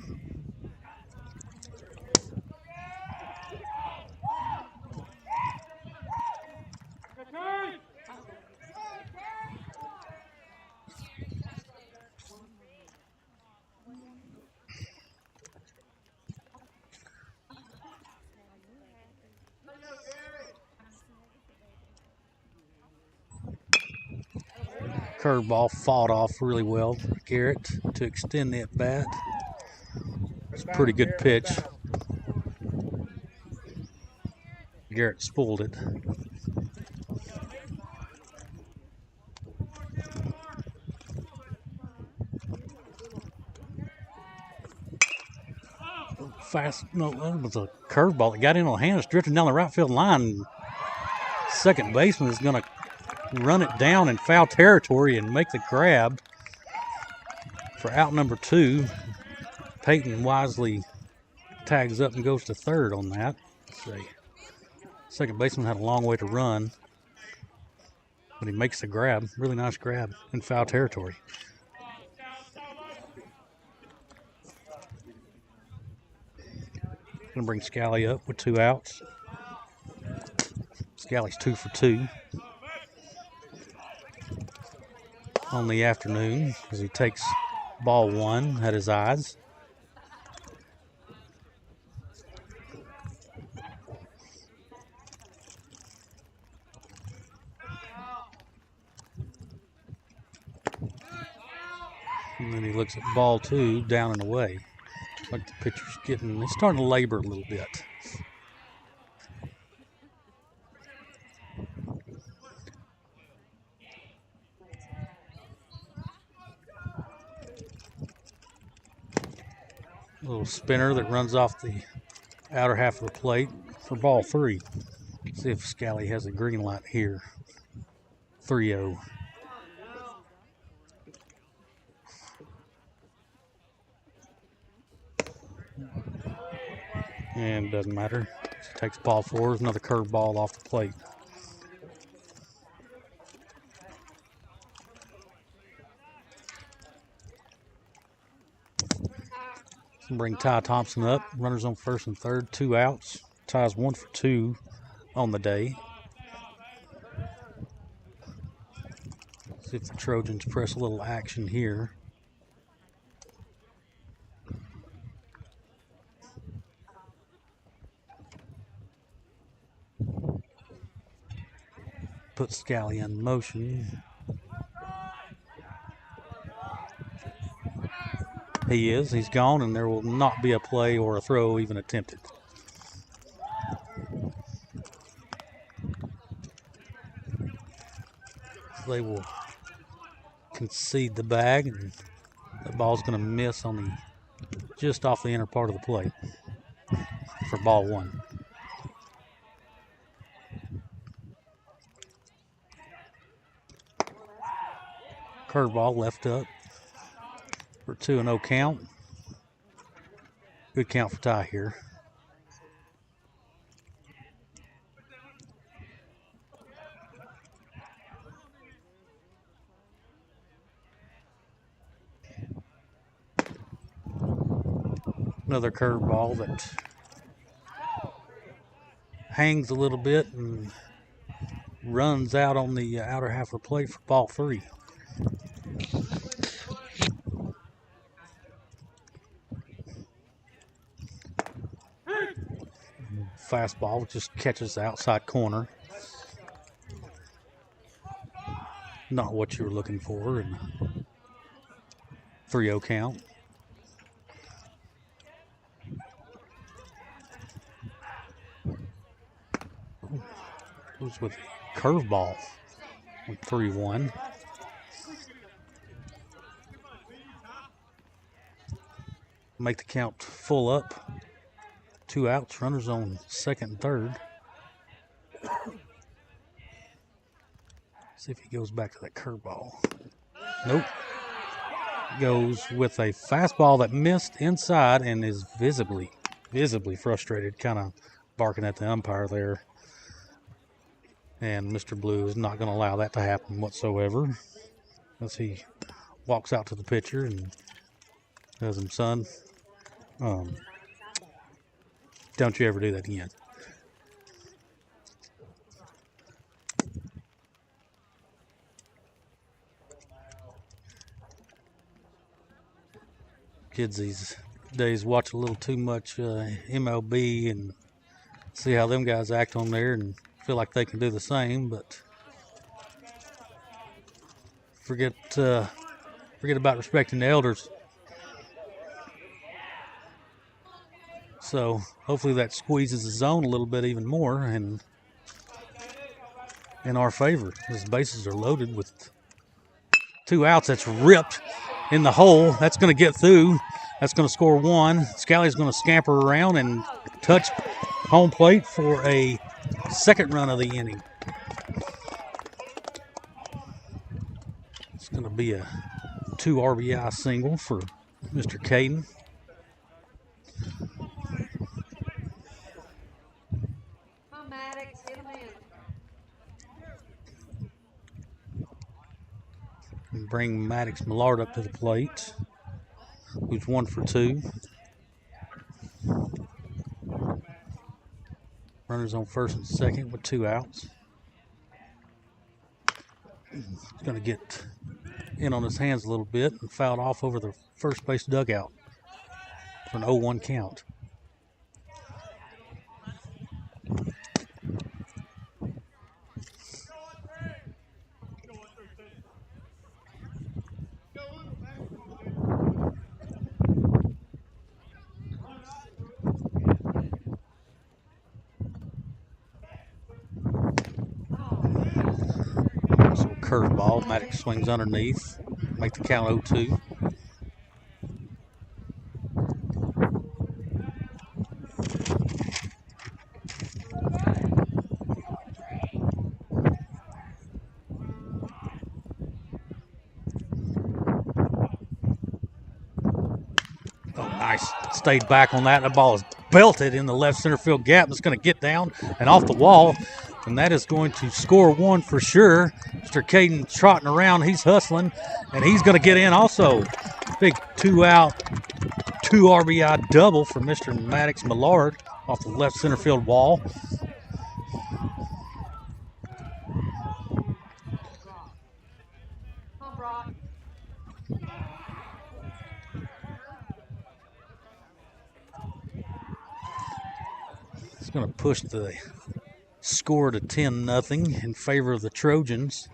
Curveball fought off really well for Garrett to extend the at-bat. It's a pretty good pitch. Garrett spooled it. Fast, no, that was a curveball that got in on the hand. It's drifting down the right field line. Second baseman is going to run it down in foul territory and make the grab for out number 2. Peyton wisely tags up and goes to third on that. Let's see. Second baseman had a long way to run, but he makes the grab. Really nice grab in foul territory. Gonna bring Scally up with 2 outs. Scally's 2 for 2 on the afternoon as he takes ball 1 at his eyes. And then he looks at ball 2 down and away. Like the pitcher's he's starting to labor a little bit. A little spinner that runs off the outer half of the plate for ball 3. See if Scally has a green light here. 3-0. And doesn't matter. He takes ball 4. Another curveball off the plate. Bring Ty Thompson up. Runners on first and third. 2 outs. Ty's 1 for 2 on the day. See if the Trojans press a little action here. Put Scally in motion. He is. He's gone, and there will not be a play or a throw even attempted. They will concede the bag, and the ball's going to miss on the just off the inner part of the plate for ball 1. Curveball left up for 2-0 count. Good count for Ty here. Another curveball that hangs a little bit and runs out on the outer half of the plate for ball 3. Fastball just catches the outside corner. Not what you were looking for. And 3-0 count. Goes with a curveball with 3-1. Make the count full up. 2 outs, runners on second and third. See if he goes back to that curveball. Nope. Goes with a fastball that missed inside and is visibly frustrated, kind of barking at the umpire there. And Mr. Blue is not going to allow that to happen whatsoever. As he walks out to the pitcher and tells him, son, don't you ever do that again. Kids these days watch a little too much MLB and see how them guys act on there and feel like they can do the same, but forget about respecting the elders. So hopefully that squeezes the zone a little bit even more and in our favor. His bases are loaded with 2 outs. That's ripped in the hole. That's going to get through. That's going to score 1. Scalley's going to scamper around and touch home plate for a second run of the inning. It's going to be a 2 RBI single for Mr. Caden. And bring Maddox Millard up to the plate, who's 1 for 2. Runners on first and second with 2 outs. He's going to get in on his hands a little bit and fouled off over the first base dugout for an 0-1 count. Curveball. Maddox swings underneath. Make the count 0-2. Oh, nice. Stayed back on that. The ball is belted in the left center field gap. It's going to get down and off the wall. And that is going to score 1 for sure. Mr. Caden trotting around. He's hustling, and he's going to get in also. Big 2-out, 2 RBI double for Mr. Maddox Millard off the left center field wall. It's going to push the score to 10-0 in favor of the Trojans.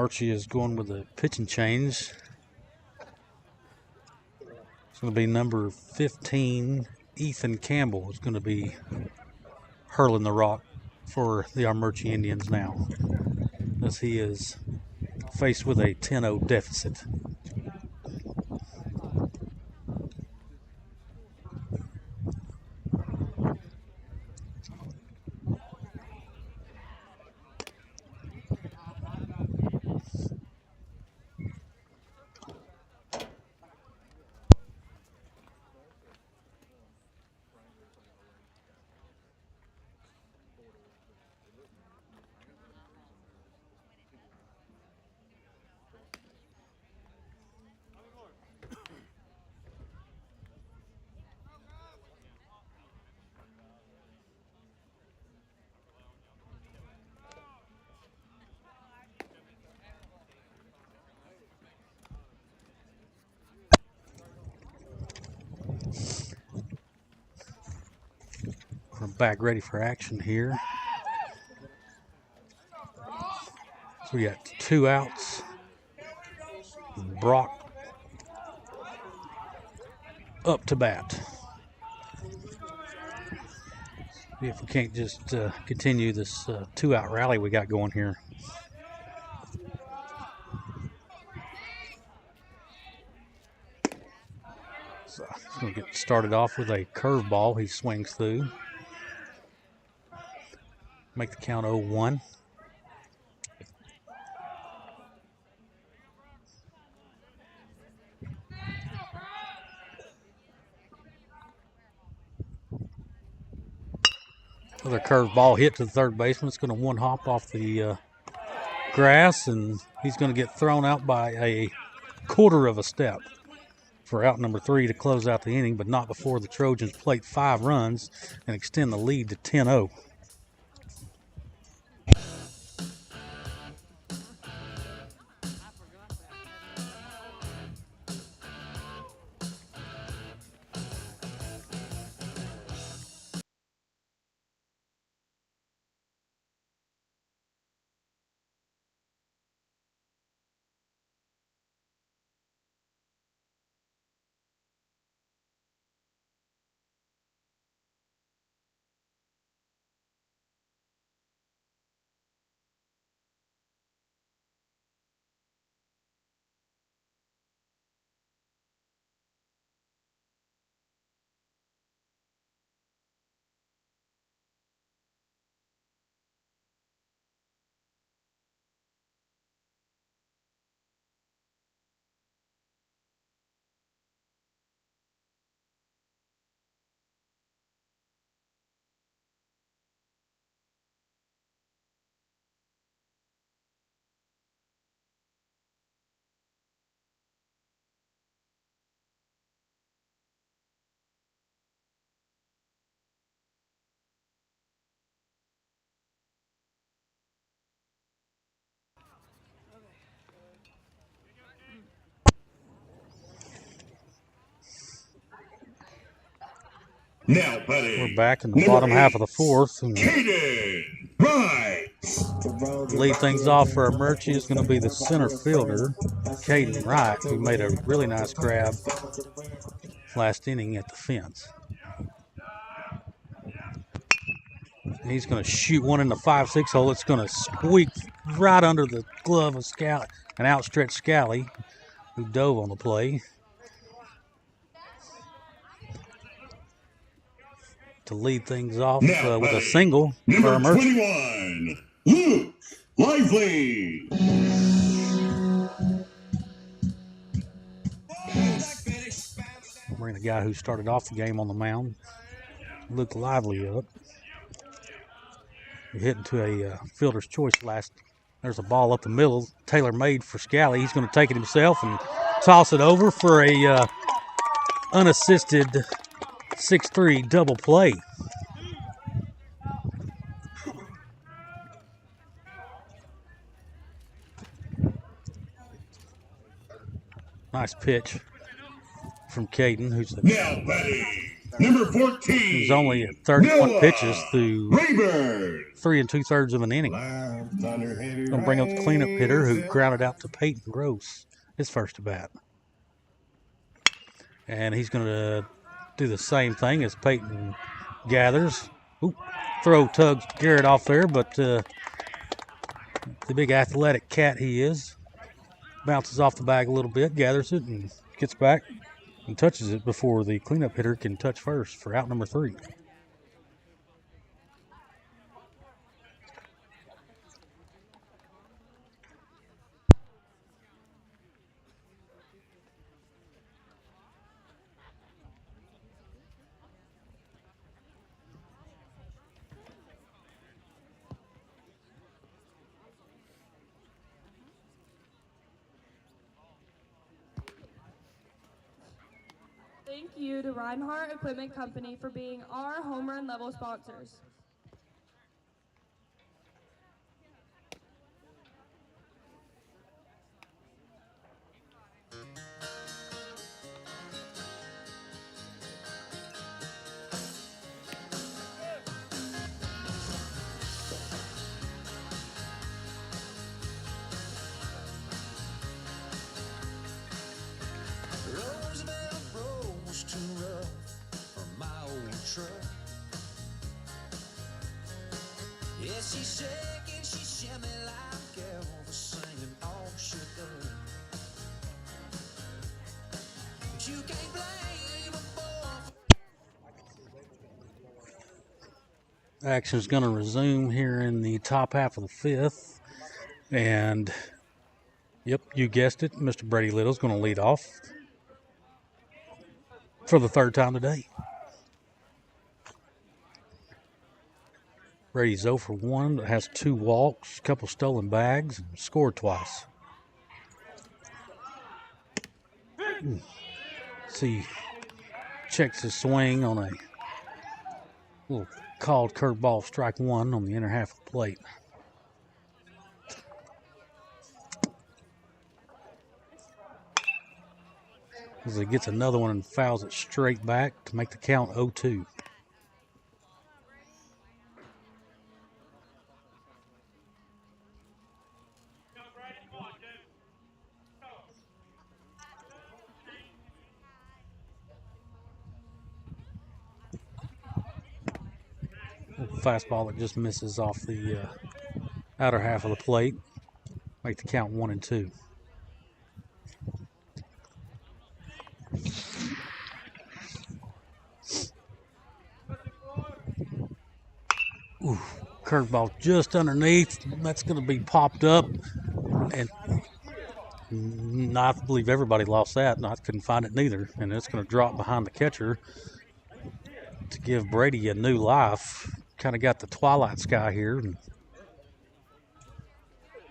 Armuchee is going with a pitching change. It's going to be number 15, Ethan Campbell, is going to be hurling the rock for the Armuchee Indians now, as he is faced with a 10-0 deficit. back ready for action here. So we got 2 outs. Brock up to bat. See if we can't just continue this 2-out rally we got going here. So he's going to get started off with a curveball. He swings through. Make the count 0-1. Another curveball hit to the third baseman. It's going to one hop off the grass, and he's going to get thrown out by a quarter of a step for out number 3 to close out the inning, but not before the Trojans plate 5 runs and extend the lead to 10-0. Now, buddy. We're back in the bottom half of the 4th. And Right. lead things off for Armuchee is going to be the center fielder, Caden Wright, who made a really nice grab last inning at the fence. He's going to shoot one in the 5-6 hole. It's going to squeak right under the glove of Scally, an outstretched Scally, who dove on the play. To lead things off with a single for Armuchee. 21, Luke Lively. Bring the guy who started off the game on the mound, Luke Lively, up. He hit into a fielder's choice last. There's a ball up the middle, tailor-made for Scally. He's going to take it himself and toss it over for a unassisted 6-3 double play. Nice pitch from Caden, who's Now, buddy, number 14. He's only at 31 pitches through Raybird. 3 2/3 of an inning. Going to bring up the cleanup hitter who grounded out to Peyton Gross, his first at bat. And he's going to do the same thing as Peyton gathers. Ooh, throw tugs Garrett off there, but the big athletic cat he is bounces off the bag a little bit, gathers it, and gets back and touches it before the cleanup hitter can touch first for out number 3. Thank you to Reinhardt Equipment Company for being our home run level sponsors. Action is going to resume here in the top half of the fifth. And, yep, you guessed it, Mr. Brady Little's going to lead off for the third time today. Brady's 0 for 1, but has 2 walks, a couple stolen bags, and scored twice. See, checks his swing on a little called curveball, strike 1 on the inner half of the plate. As he gets another one and fouls it straight back to make the count 0-2. Fastball that just misses off the outer half of the plate. Make the count 1-2. Ooh, curveball just underneath. That's going to be popped up. And I believe everybody lost that. And I couldn't find it neither. And it's going to drop behind the catcher to give Brady a new life. Kind of got the twilight sky here. And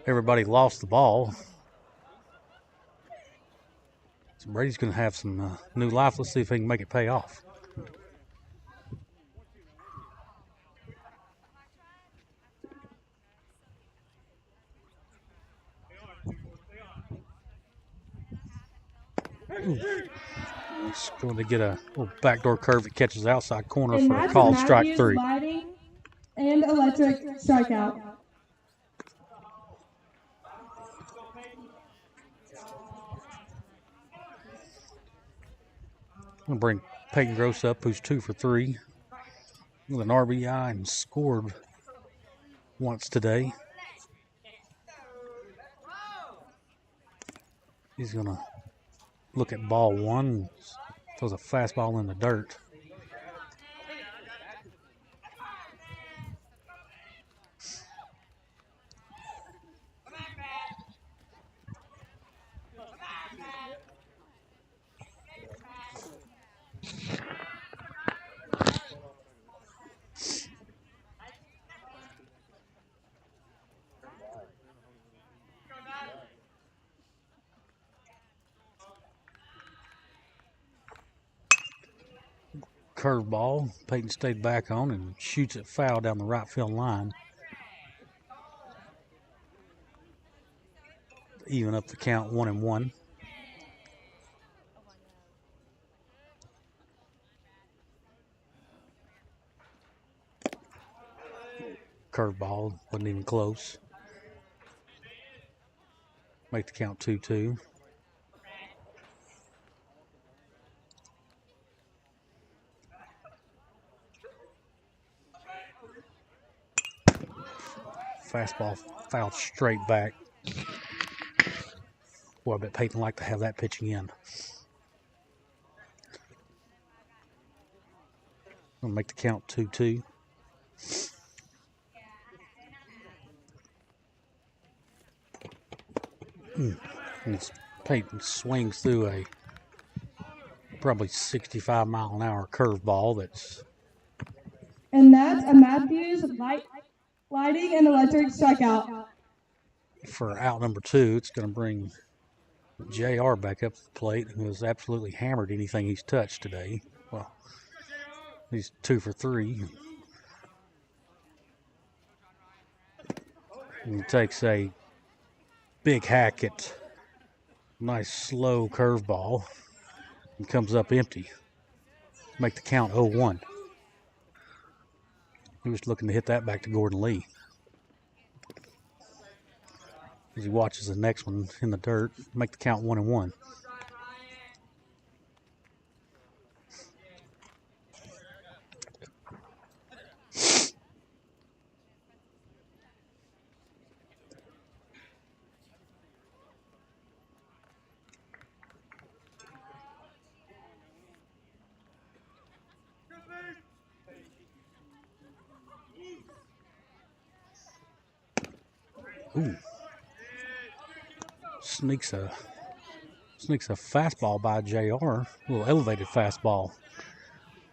everybody lost the ball. So Brady's going to have some new life. Let's see if he can make it pay off. Ooh. He's going to get a little backdoor curve that catches outside corner for a called strike 3. Lighting and electric strikeout. I'm going to bring Peyton Gross up, who's 2 for 3 with an RBI and scored once today. He's going to look at ball 1. Throws a fastball in the dirt. Curveball. Peyton stayed back on and shoots it foul down the right field line. Even up the count 1-1. Curveball, wasn't even close. Make the count 2-2. Fastball fouled straight back. Boy, I bet Peyton liked to have that pitching in. Gonna make the count 2-2. And Peyton swings through a probably 65-mile-an-hour curveball that's... And that's a Matthews lighting and electric strikeout. For out number 2, it's going to bring JR back up to the plate, who has absolutely hammered anything he's touched today. Well, he's 2 for 3. And he takes a big hack at a nice slow curveball and comes up empty. Make the count 0-1. He was looking to hit that back to Gordon Lee. As he watches the next one in the dirt, make the count 1-1. Ooh. Sneaks a fastball by JR. A little elevated fastball. I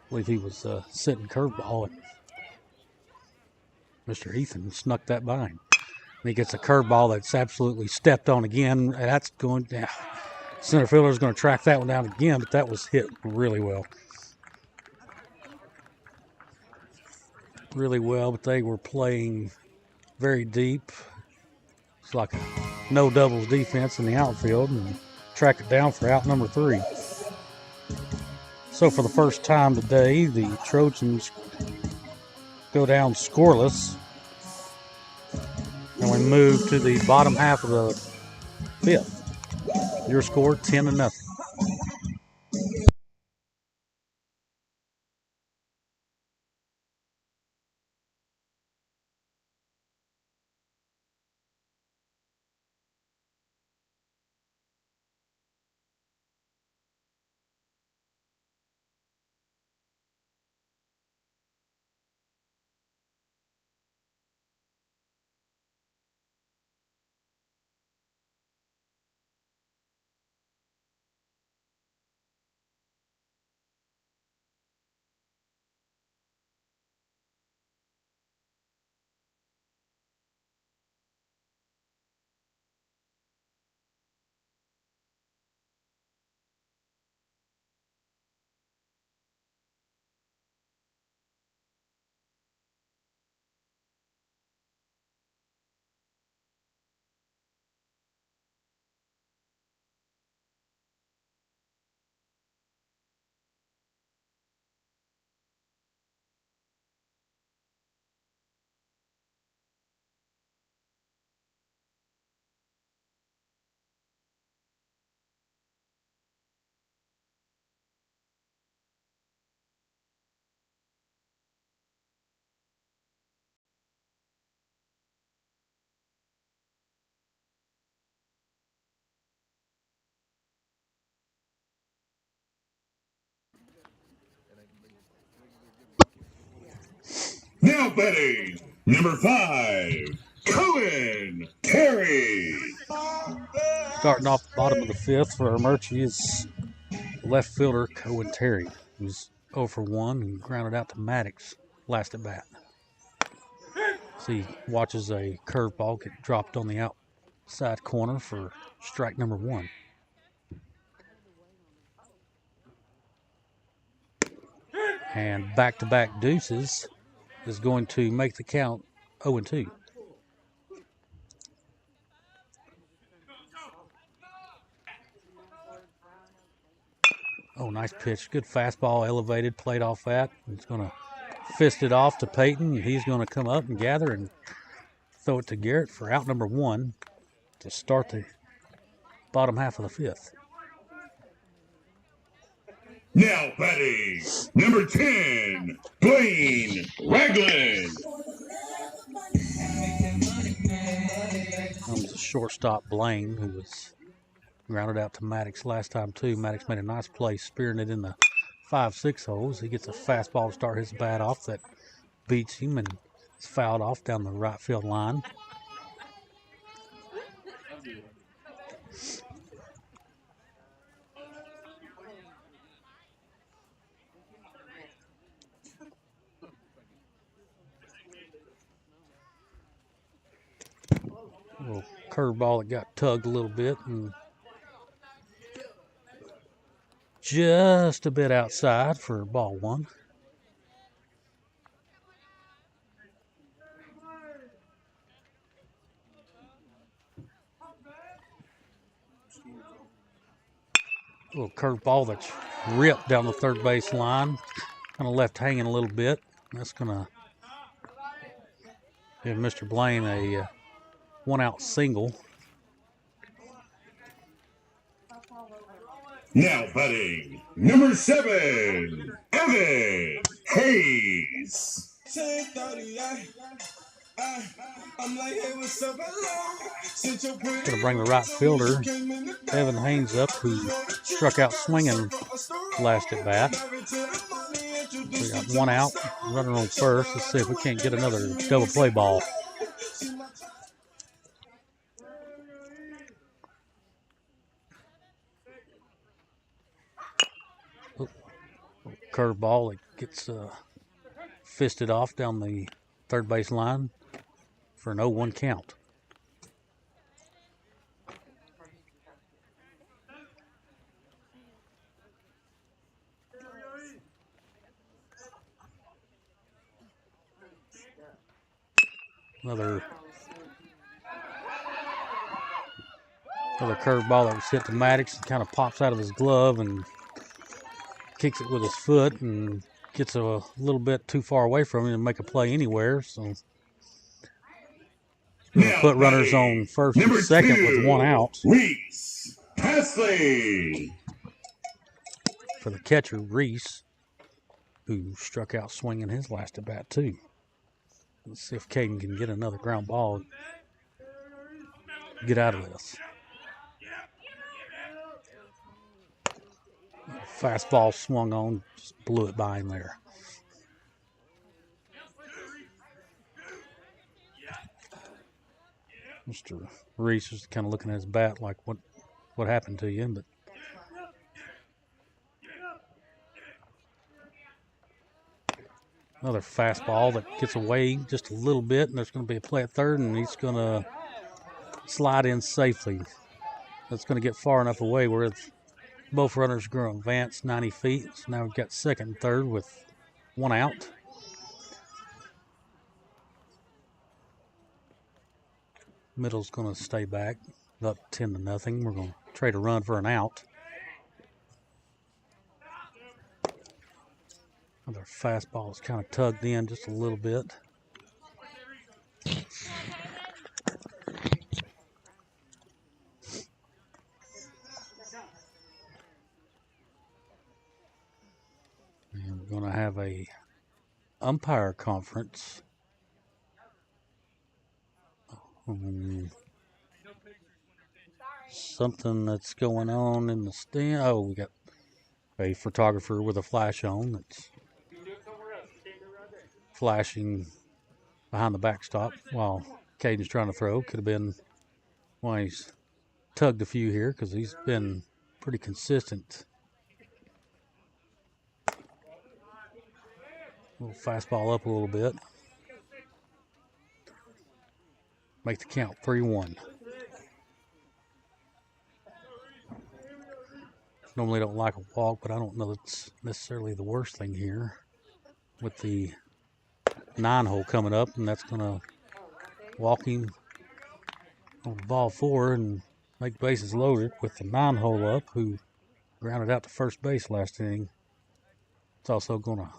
believe he was sitting curveball, and Mr. Ethan snuck that by him. And he gets a curveball that's absolutely stepped on again. That's going down. Center fielder's going to track that one down again, but that was hit really well. Really well, but they were playing very deep. It's like a no doubles defense in the outfield, and track it down for out number 3. So for the first time today, the Trojans go down scoreless. And we move to the bottom half of the 5th. Your score 10-0. Now batting, number 5, Cohen Terry. Starting off the bottom of the 5th for Armuchee is left fielder Cohen Terry, who's 0 for 1 and grounded out to Maddox last at bat. So he watches a curveball get dropped on the outside corner for strike number 1. And back-to-back deuces is going to make the count 0-2. Oh, nice pitch. Good fastball, elevated, played off that. It's going to fist it off to Peyton. He's going to come up and gather and throw it to Garrett for out number 1 to start the bottom half of the 5th. Now batting, number 10, Blaine Ragland. Comes the shortstop Blaine, who was grounded out to Maddox last time too. Maddox made a nice play spearing it in the 5-6 holes. He gets a fastball to start his bat off that beats him and is fouled off down the right field line. A little curveball that got tugged a little bit and just a bit outside for ball 1. A little curveball that's ripped down the third base line, kind of left hanging a little bit. That's going to give Mr. Blaine a 1-out single. Now batting, number 7, Evan Hayes. Going to bring the right fielder, Evan Haynes, up, who struck out swinging last at bat. We got 1 out, runner on first. Let's see if we can't get another double play ball. curveball that gets fisted off down the third base line for an 0-1 count. Another curveball that was hit to Maddox and kind of pops out of his glove and kicks it with his foot and gets a little bit too far away from him to make a play anywhere. So going to put runners on first and second with 1 out. Reese Hasley. For the catcher, Reese, who struck out swinging his last at bat too. Let's see if Caden can get another ground ball. Get out of this. Fastball swung on, just blew it by him there. Mr. Reese was kind of looking at his bat like, what happened to you? But another fastball that gets away just a little bit, and there's going to be a play at third, and he's going to slide in safely. That's going to get far enough away where both runners are going to advance 90 feet. So now we've got second and third with 1 out. Middle's going to stay back, up 10-0. We're going to trade a run for an out. Another fastball is kind of tugged in just a little bit. And we're going to have a umpire conference. Something that's going on in the stand. Oh, we got a photographer with a flash on that's flashing behind the backstop while Caden's trying to throw. Could have been why he's tugged a few here because he's been pretty consistent. A little fastball up a little bit. Make the count 3-1. Normally don't like a walk, but I don't know that's necessarily the worst thing here with the 9-hole coming up, and that's going to walk him on the ball 4 and make bases loaded with the 9-hole up, who grounded out to first base last inning. It's also going to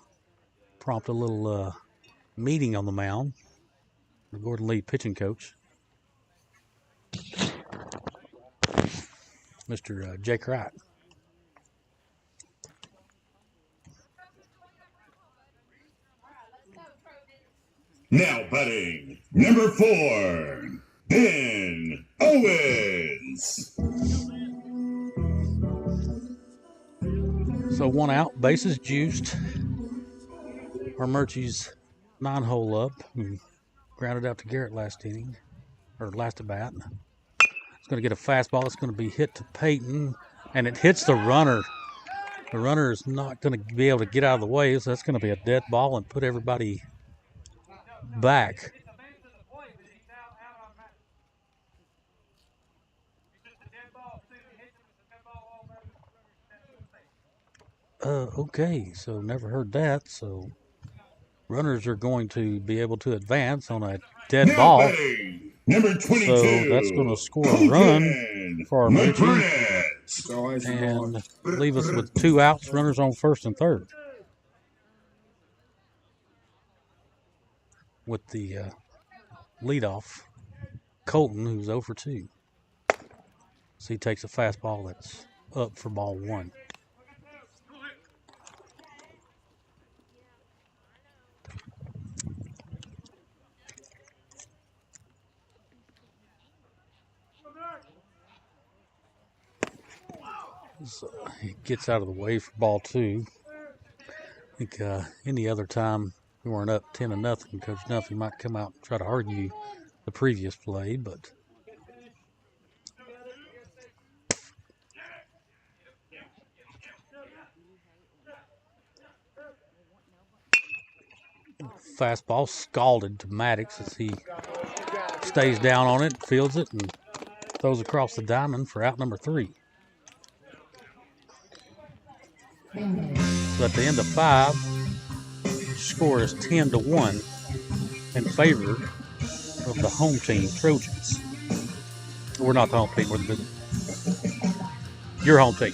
prompt a little meeting on the mound. The Gordon Lee pitching coach, Mr. Jake Wright. Now batting, number 4, Ben Owens. So 1 out, bases juiced. Armuchee's 9-hole up. Grounded out to Garrett last inning, or last at bat. It's going to get a fastball. It's going to be hit to Peyton, and it hits the runner. The runner is not going to be able to get out of the way, so that's going to be a dead ball and put everybody back. Okay, so never heard that. So runners are going to be able to advance on a dead ball. Number 22. So that's going to score a run for Armuchee and leave us with 2 outs, runners on first and third. With the leadoff, Colton, who's 0 for 2. So he takes a fastball that's up for ball 1. So he gets out of the way for ball 2. I think any other time we weren't up 10-0, Coach Dunfee might come out and try to argue the previous play, but Fastball scalded to Maddox as he stays down on it, fields it, and throws across the diamond for out number 3. So at the end of 5, score is 10-1 in favor of the home team, Trojans. We're not the home team, we're the your home team.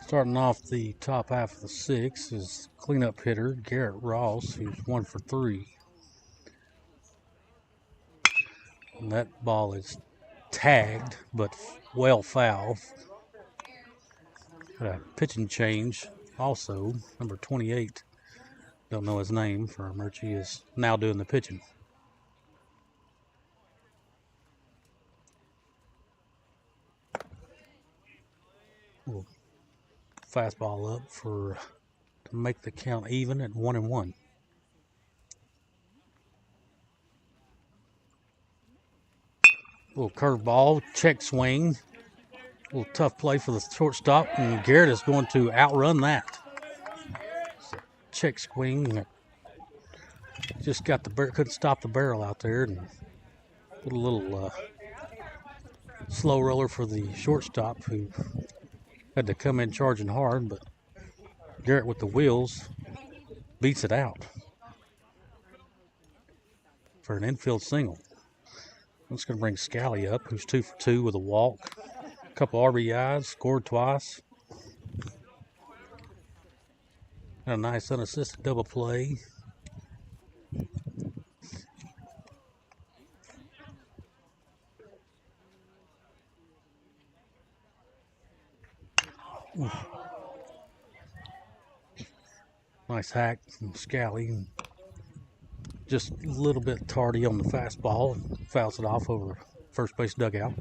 Starting off the top half of the 6 is cleanup hitter Garrett Ross, who's 1 for 3. And that ball is tagged, but well foul. Got a pitching change also. Number 28, don't know his name, for Armuchee, is now doing the pitching. Ooh. Fastball up to make the count even at 1-1. Little curveball, check swing. A little tough play for the shortstop, and Garrett is going to outrun that. Check swing. Just got the couldn't stop the barrel out there, and put a little slow roller for the shortstop, who had to come in charging hard, but Garrett with the wheels beats it out for an infield single. That's going to bring Scally up, who's 2 for 2 with a walk, a couple RBIs, scored twice. Got a nice unassisted double play. Ooh. Nice hack from Scally. Just a little bit tardy on the fastball. Fouls it off over the first base dugout.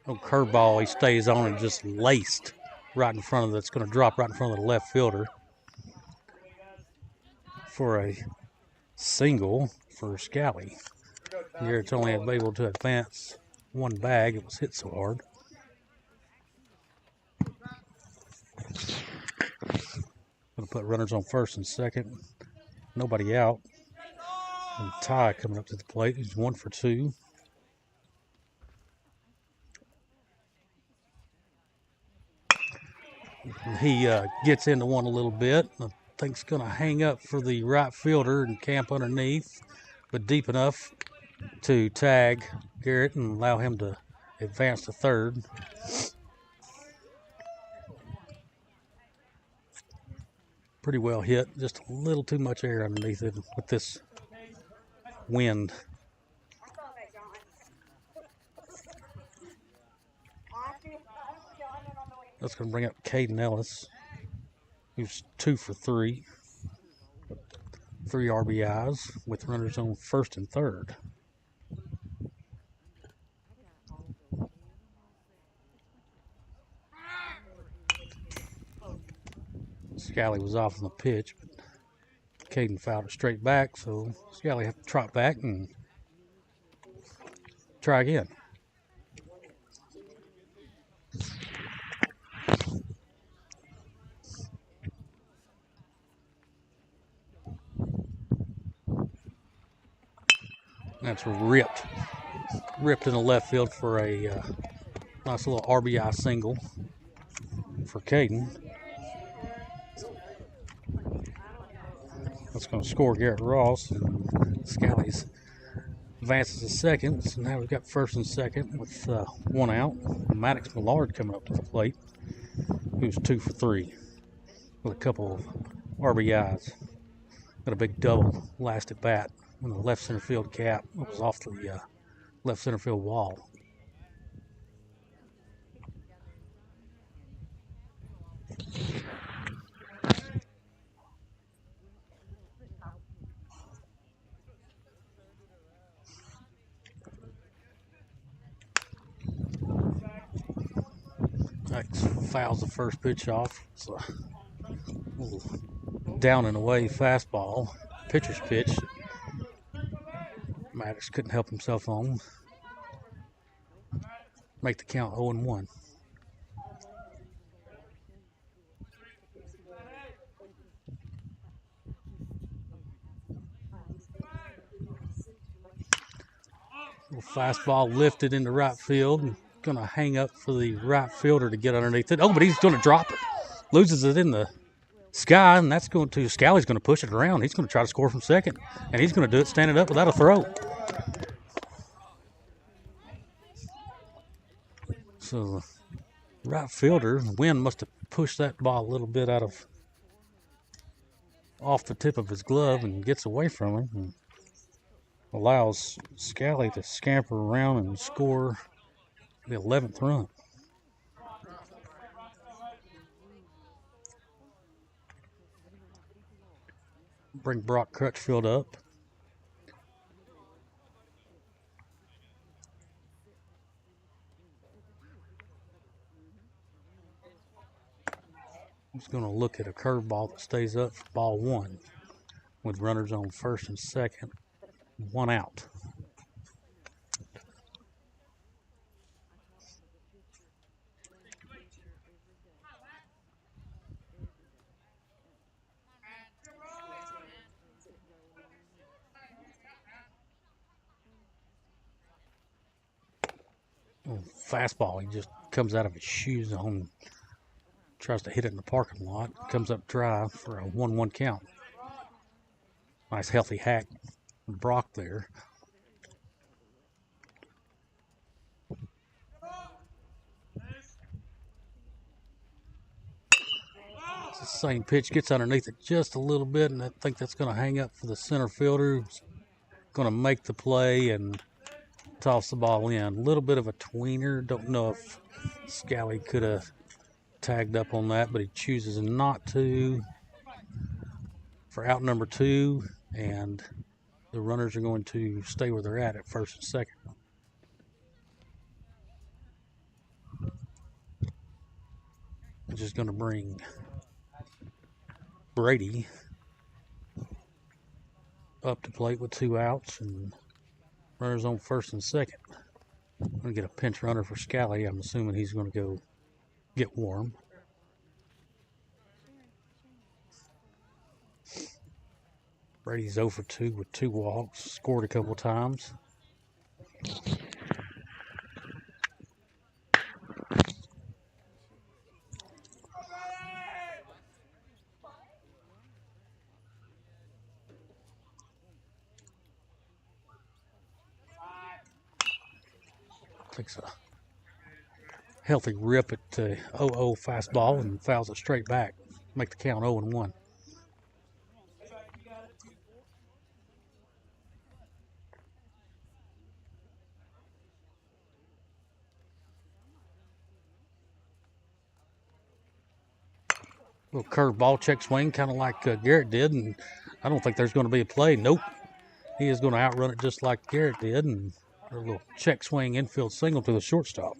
Oh, curveball, he stays on and just laced right in front of that's going to drop right in front of the left fielder for a single for Scally. Garrett's only able to advance one bag. It was hit so hard. Going to put runners on first and second. Nobody out. And Ty coming up to the plate. He's 1 for 2. He gets into one a little bit. I think he's going to hang up for the right fielder and camp underneath, but deep enough to tag Garrett and allow him to advance to third. Pretty well hit, just a little too much air underneath it with this wind. That's going to bring up Caden Ellis, who's 2 for 3. 3 RBIs with runners on first and third. Scally was off on the pitch, but Caden fouled it straight back, so Scally had to trot back and try again. That's ripped in the left field for a nice little RBI single for Caden. That's going to score Garrett Ross, and Scally's advances to second. So now we've got first and second with 1 out. Maddox Millard coming up to the plate, who's 2 for 3 with a couple of RBIs. Got a big double last at bat when the left center field cap was off the left center field wall. Fouls the first pitch off. It's a little down and away fastball. Pitcher's pitch. Maddox couldn't help himself on. Make the count 0-1. Little fastball lifted into right field. Going to hang up for the right fielder to get underneath it. Oh, but he's going to drop it. Loses it in the sky, and that's going to, Scally's going to push it around. He's going to try to score from second, and he's going to do it standing up without a throw. So the right fielder, the wind must have pushed that ball a little bit off the tip of his glove and gets away from him and allows Scally to scamper around and score the 11th run. Bring Brock Crutchfield up. He's going to look at a curveball that stays up for ball 1 with runners on first and second, 1 out. Fastball, he just comes out of his shoes on, tries to hit it in the parking lot, comes up dry for a 1-1 count. Nice healthy hack from Brock there. It's the same pitch, gets underneath it just a little bit, and I think that's going to hang up for the center fielder, who's going to make the play and toss the ball in. A little bit of a tweener. Don't know if Scally could have tagged up on that, but he chooses not to for out number 2, and the runners are going to stay where they're at first and second. which is going to bring Brady up to plate with 2 outs and runners on first and second. I'm going to get a pinch runner for Scally. I'm assuming he's going to go get warm. Brady's 0 for 2 with 2 walks, scored a couple times. Takes a healthy rip at the 0-0 fastball and fouls it straight back. Make the count 0-1. Little curveball check swing, kind of like Garrett did, and I don't think there's going to be a play. Nope. He is going to outrun it just like Garrett did, and a little check swing infield single to the shortstop.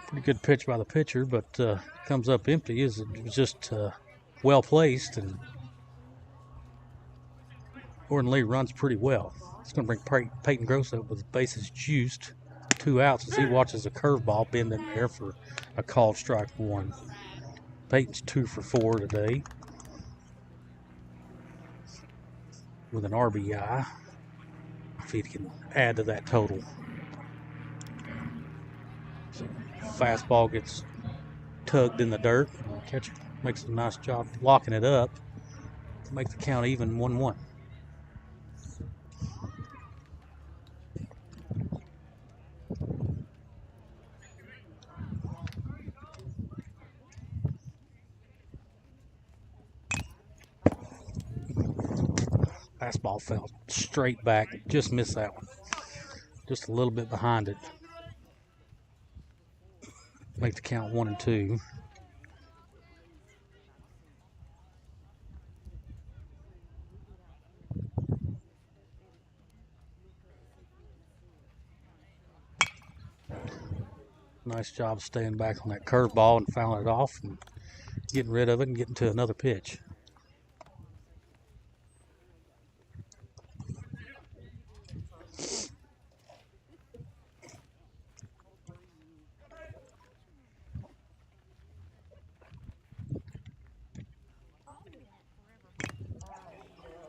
Pretty good pitch by the pitcher, but comes up empty. It was just well placed, and Gordon Lee runs pretty well. It's going to bring Peyton Gross up with bases juiced. 2 outs as he watches a curveball bend in there for a called strike 1. Peyton's 2 for 4 today with an RBI. If he can add to that total. So fastball gets tugged in the dirt. And the catcher makes a nice job locking it up to make the count even 1-1. Fastball fell straight back. Just missed that one. Just a little bit behind it. Make the count 1-2. Nice job staying back on that curveball and fouling it off and getting rid of it and getting to another pitch.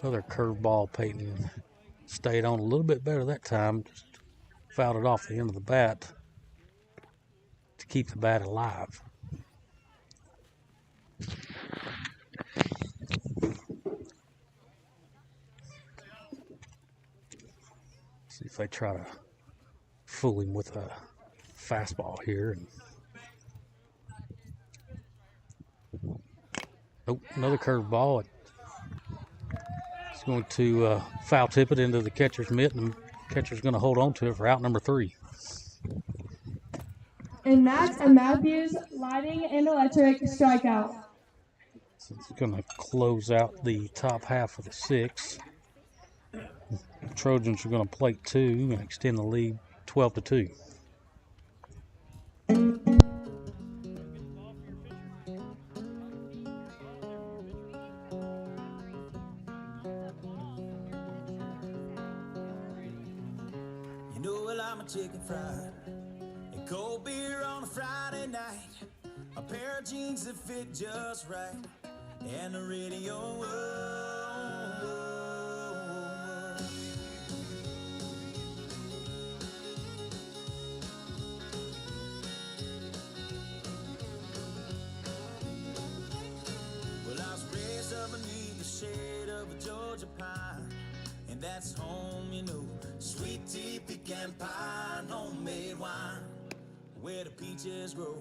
Another curveball. Peyton stayed on a little bit better that time. Just fouled it off the end of the bat to keep the bat alive. See if they try to fool him with a fastball here. Nope, another curveball. It's going to foul tip it into the catcher's mitt, and the catcher's going to hold on to it for out number 3. And Max and Matthews, lighting and electric, strikeout. So it's going to close out the top half of the 6th. The Trojans are going to plate 2 and extend the lead 12-2. Chicken fried and cold beer on a Friday night, a pair of jeans that fit just right, and the radio. Well, I was raised up beneath the shade of a Georgia pine, and that's home, you know. Sweet tea, pecan pie, homemade wine, where the peaches grow.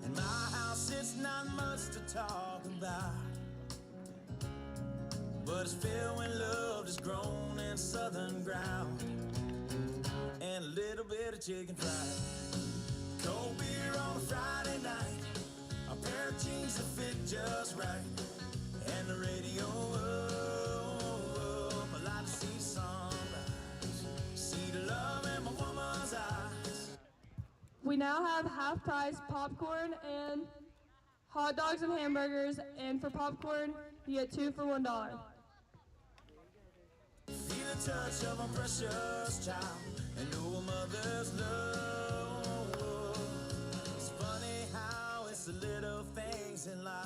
In my house, it's not much to talk about, but it's filled when love is grown in southern ground, and a little bit of chicken fried. Cold beer on a Friday night, a pair of jeans that fit just right, and the radio. We now have half-price popcorn and hot dogs and hamburgers, and for popcorn, you get 2 for $1. Feel the touch of a precious child and know a mother's love. It's funny how it's the little things in life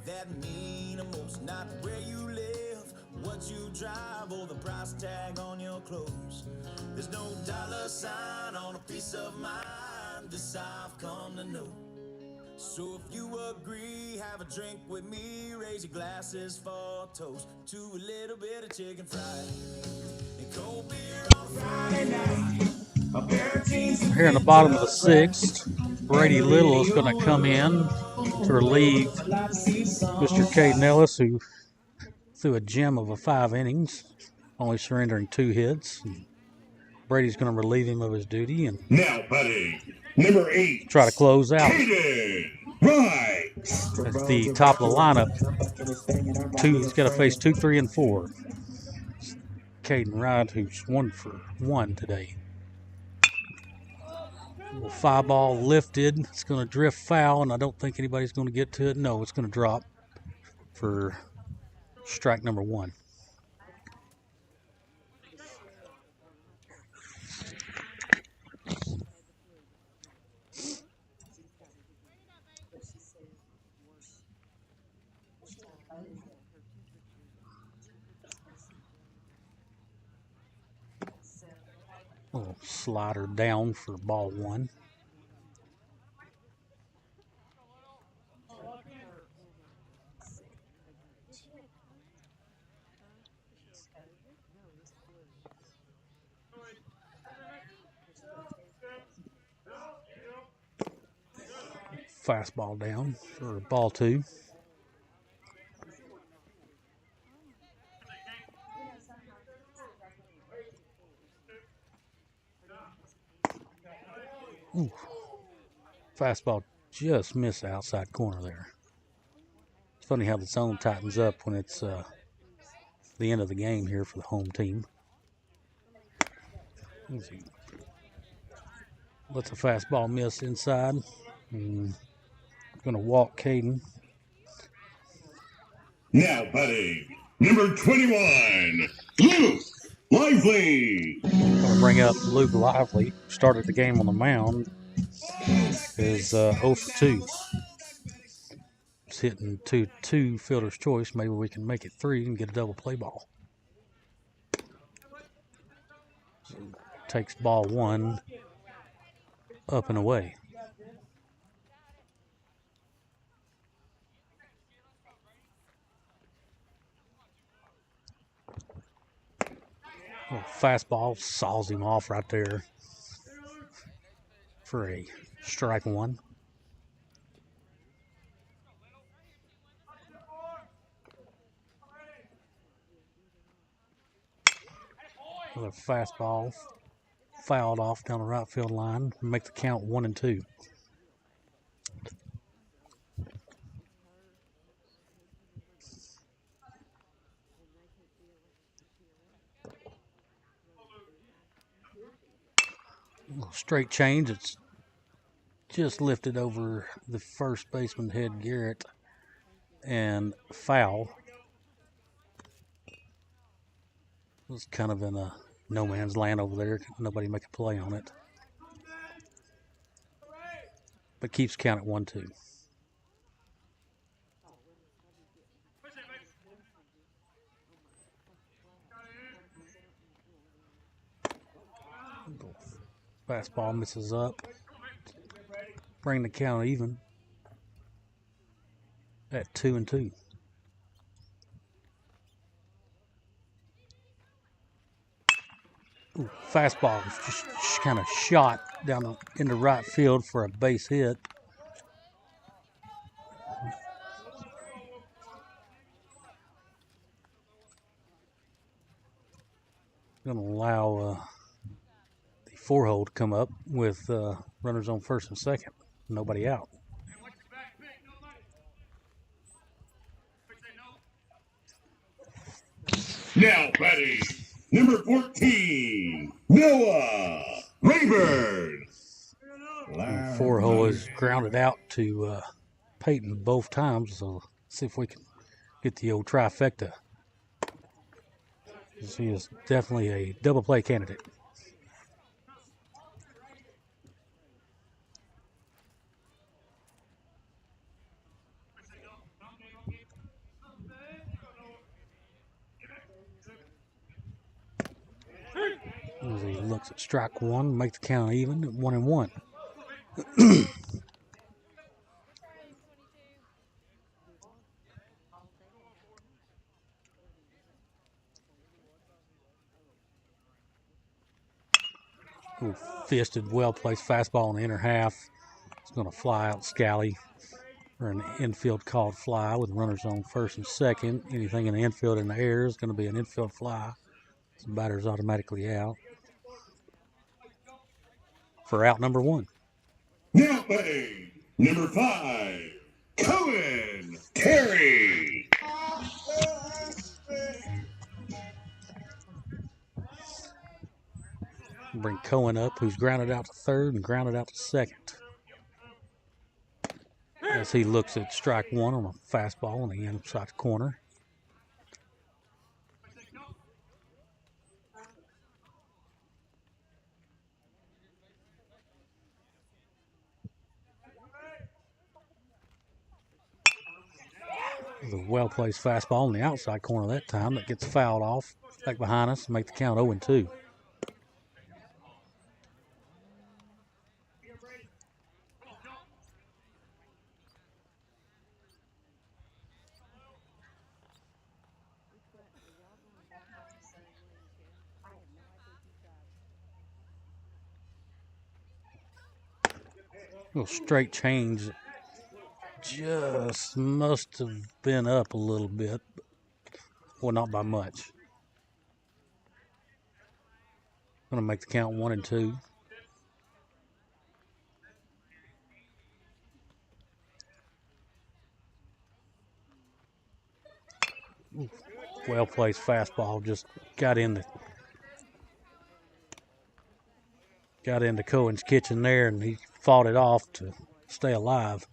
that mean the most. Not where you live, what you drive, or the price tag on your clothes. There's no dollar sign on a piece of mind. This I've come to know. So if you agree, have a drink with me. Raise your glasses for a toast to a little bit of chicken fried and cold beer on Friday night. Here in the bottom of the 6th, Brady Little is going to come in to relieve Mr. Caden Ellis, who threw a gem of a 5 innings, only surrendering 2 hits. And Brady's going to relieve him of his duty and now batting number 8. Try to close out. Caden Right. At the top of the lineup, he's got to face 2, 3, and 4. Caden Wright, who's 1 for 1 today. Little fly ball lifted. It's going to drift foul, and I don't think anybody's going to get to it. No, it's going to drop for strike number 1. Little slider down for ball 1. Fastball down for ball 2. Ooh. Fastball just missed the outside corner there. It's funny how the zone tightens up when it's the end of the game here for the home team. Let's see. Lets a fastball miss inside. Going to walk Caden. Now batting number 21, Luke Lively. Going to bring up Luke Lively. Started the game on the mound. Is 0 for 2. It's hitting 2 fielder's choice. Maybe we can make it 3 and get a double play ball. So takes ball 1 up and away. Fastball saws him off right there for a strike 1. Another fastball fouled off down the right field line. Make the count 1 and 2. Straight change. It's just lifted over the first baseman head, Garrett, and foul. It was kind of in a no man's land over there. Nobody make a play on it. But keeps count at 1-2. Fastball misses up. Bring the count even at 2-2. Ooh, fastball just kind of shot down into right field for a base hit. Going to allow the 4-hole to come up with runners on first and second. Nobody out. Now batting, number 14, Noah Rayburn. 4-hole is grounded out to Peyton both times, so let's see if we can get the old trifecta. He is definitely a double play candidate. As he looks at strike one, make the count even at 1-1. Ooh, fisted, well-placed fastball in the inner half. It's going to fly out Scally for an infield called fly with runners on first and second. Anything in the infield in the air is going to be an infield fly. So the batter's automatically out. For out number 1. Now batting, number 5, Cohen Terry. Bring Cohen up, who's grounded out to third and grounded out to second. As he looks at strike one on a fastball in the inside corner. The well-placed fastball in the outside corner that time that gets fouled off back behind us to make the count 0-2. Little straight change. Just must have been up a little bit. Well, not by much. Going to make the count 1-2. Well-placed fastball just got into Cohen's kitchen there, and he fought it off to stay alive.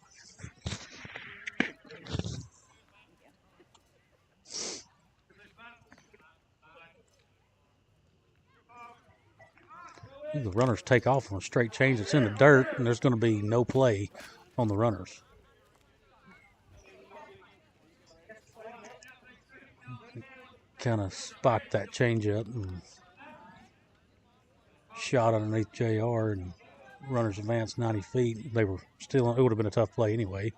The runners take off on a straight change. It's in the dirt, and there's going to be no play on the runners. Kind of spiked that change up and shot underneath JR, and runners advanced 90 feet. They were still, it would have been a tough play anyway.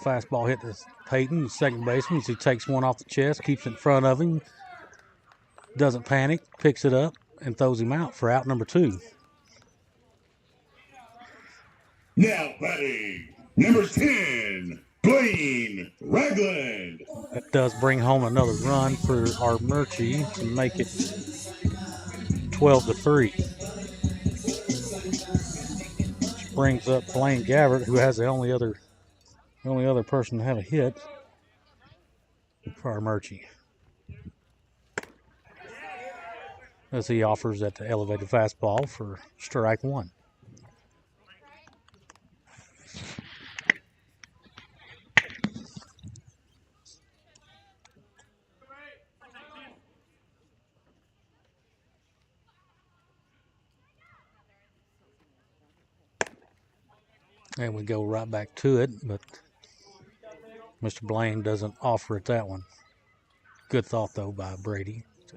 Fastball hit to Peyton, the second baseman. He takes one off the chest, keeps it in front of him, doesn't panic, picks it up, and throws him out for out number 2. Now batting, number 10, Blaine Ragland. That does bring home another run for Armuchee to make it 12-3. Which brings up Blaine Gabbert, who has the only other person to have a hit for Armuchee. As he offers that elevated fastball for strike 1. And we go right back to it, but Mr. Blaine doesn't offer it that one. Good thought, though, by Brady to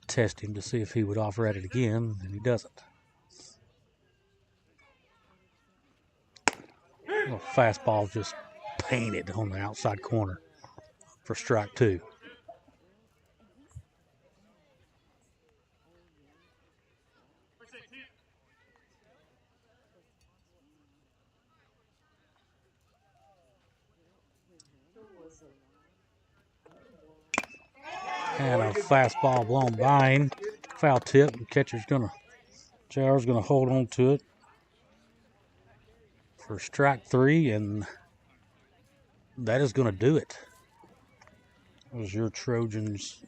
test him to see if he would offer at it again, and he doesn't. Well, fastball just painted on the outside corner for strike 2. And a fastball blown by him. Foul tip. JR's gonna hold on to it for strike 3, and that is going to do it. As your Trojans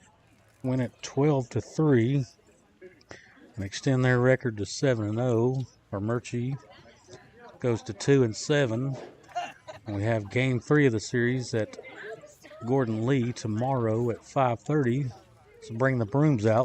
win at 12-3 and extend their record to 7-0. Armuchee goes to 2-7. And we have game 3 of the series at Gordon Lee tomorrow at 5:30. So bring the brooms out.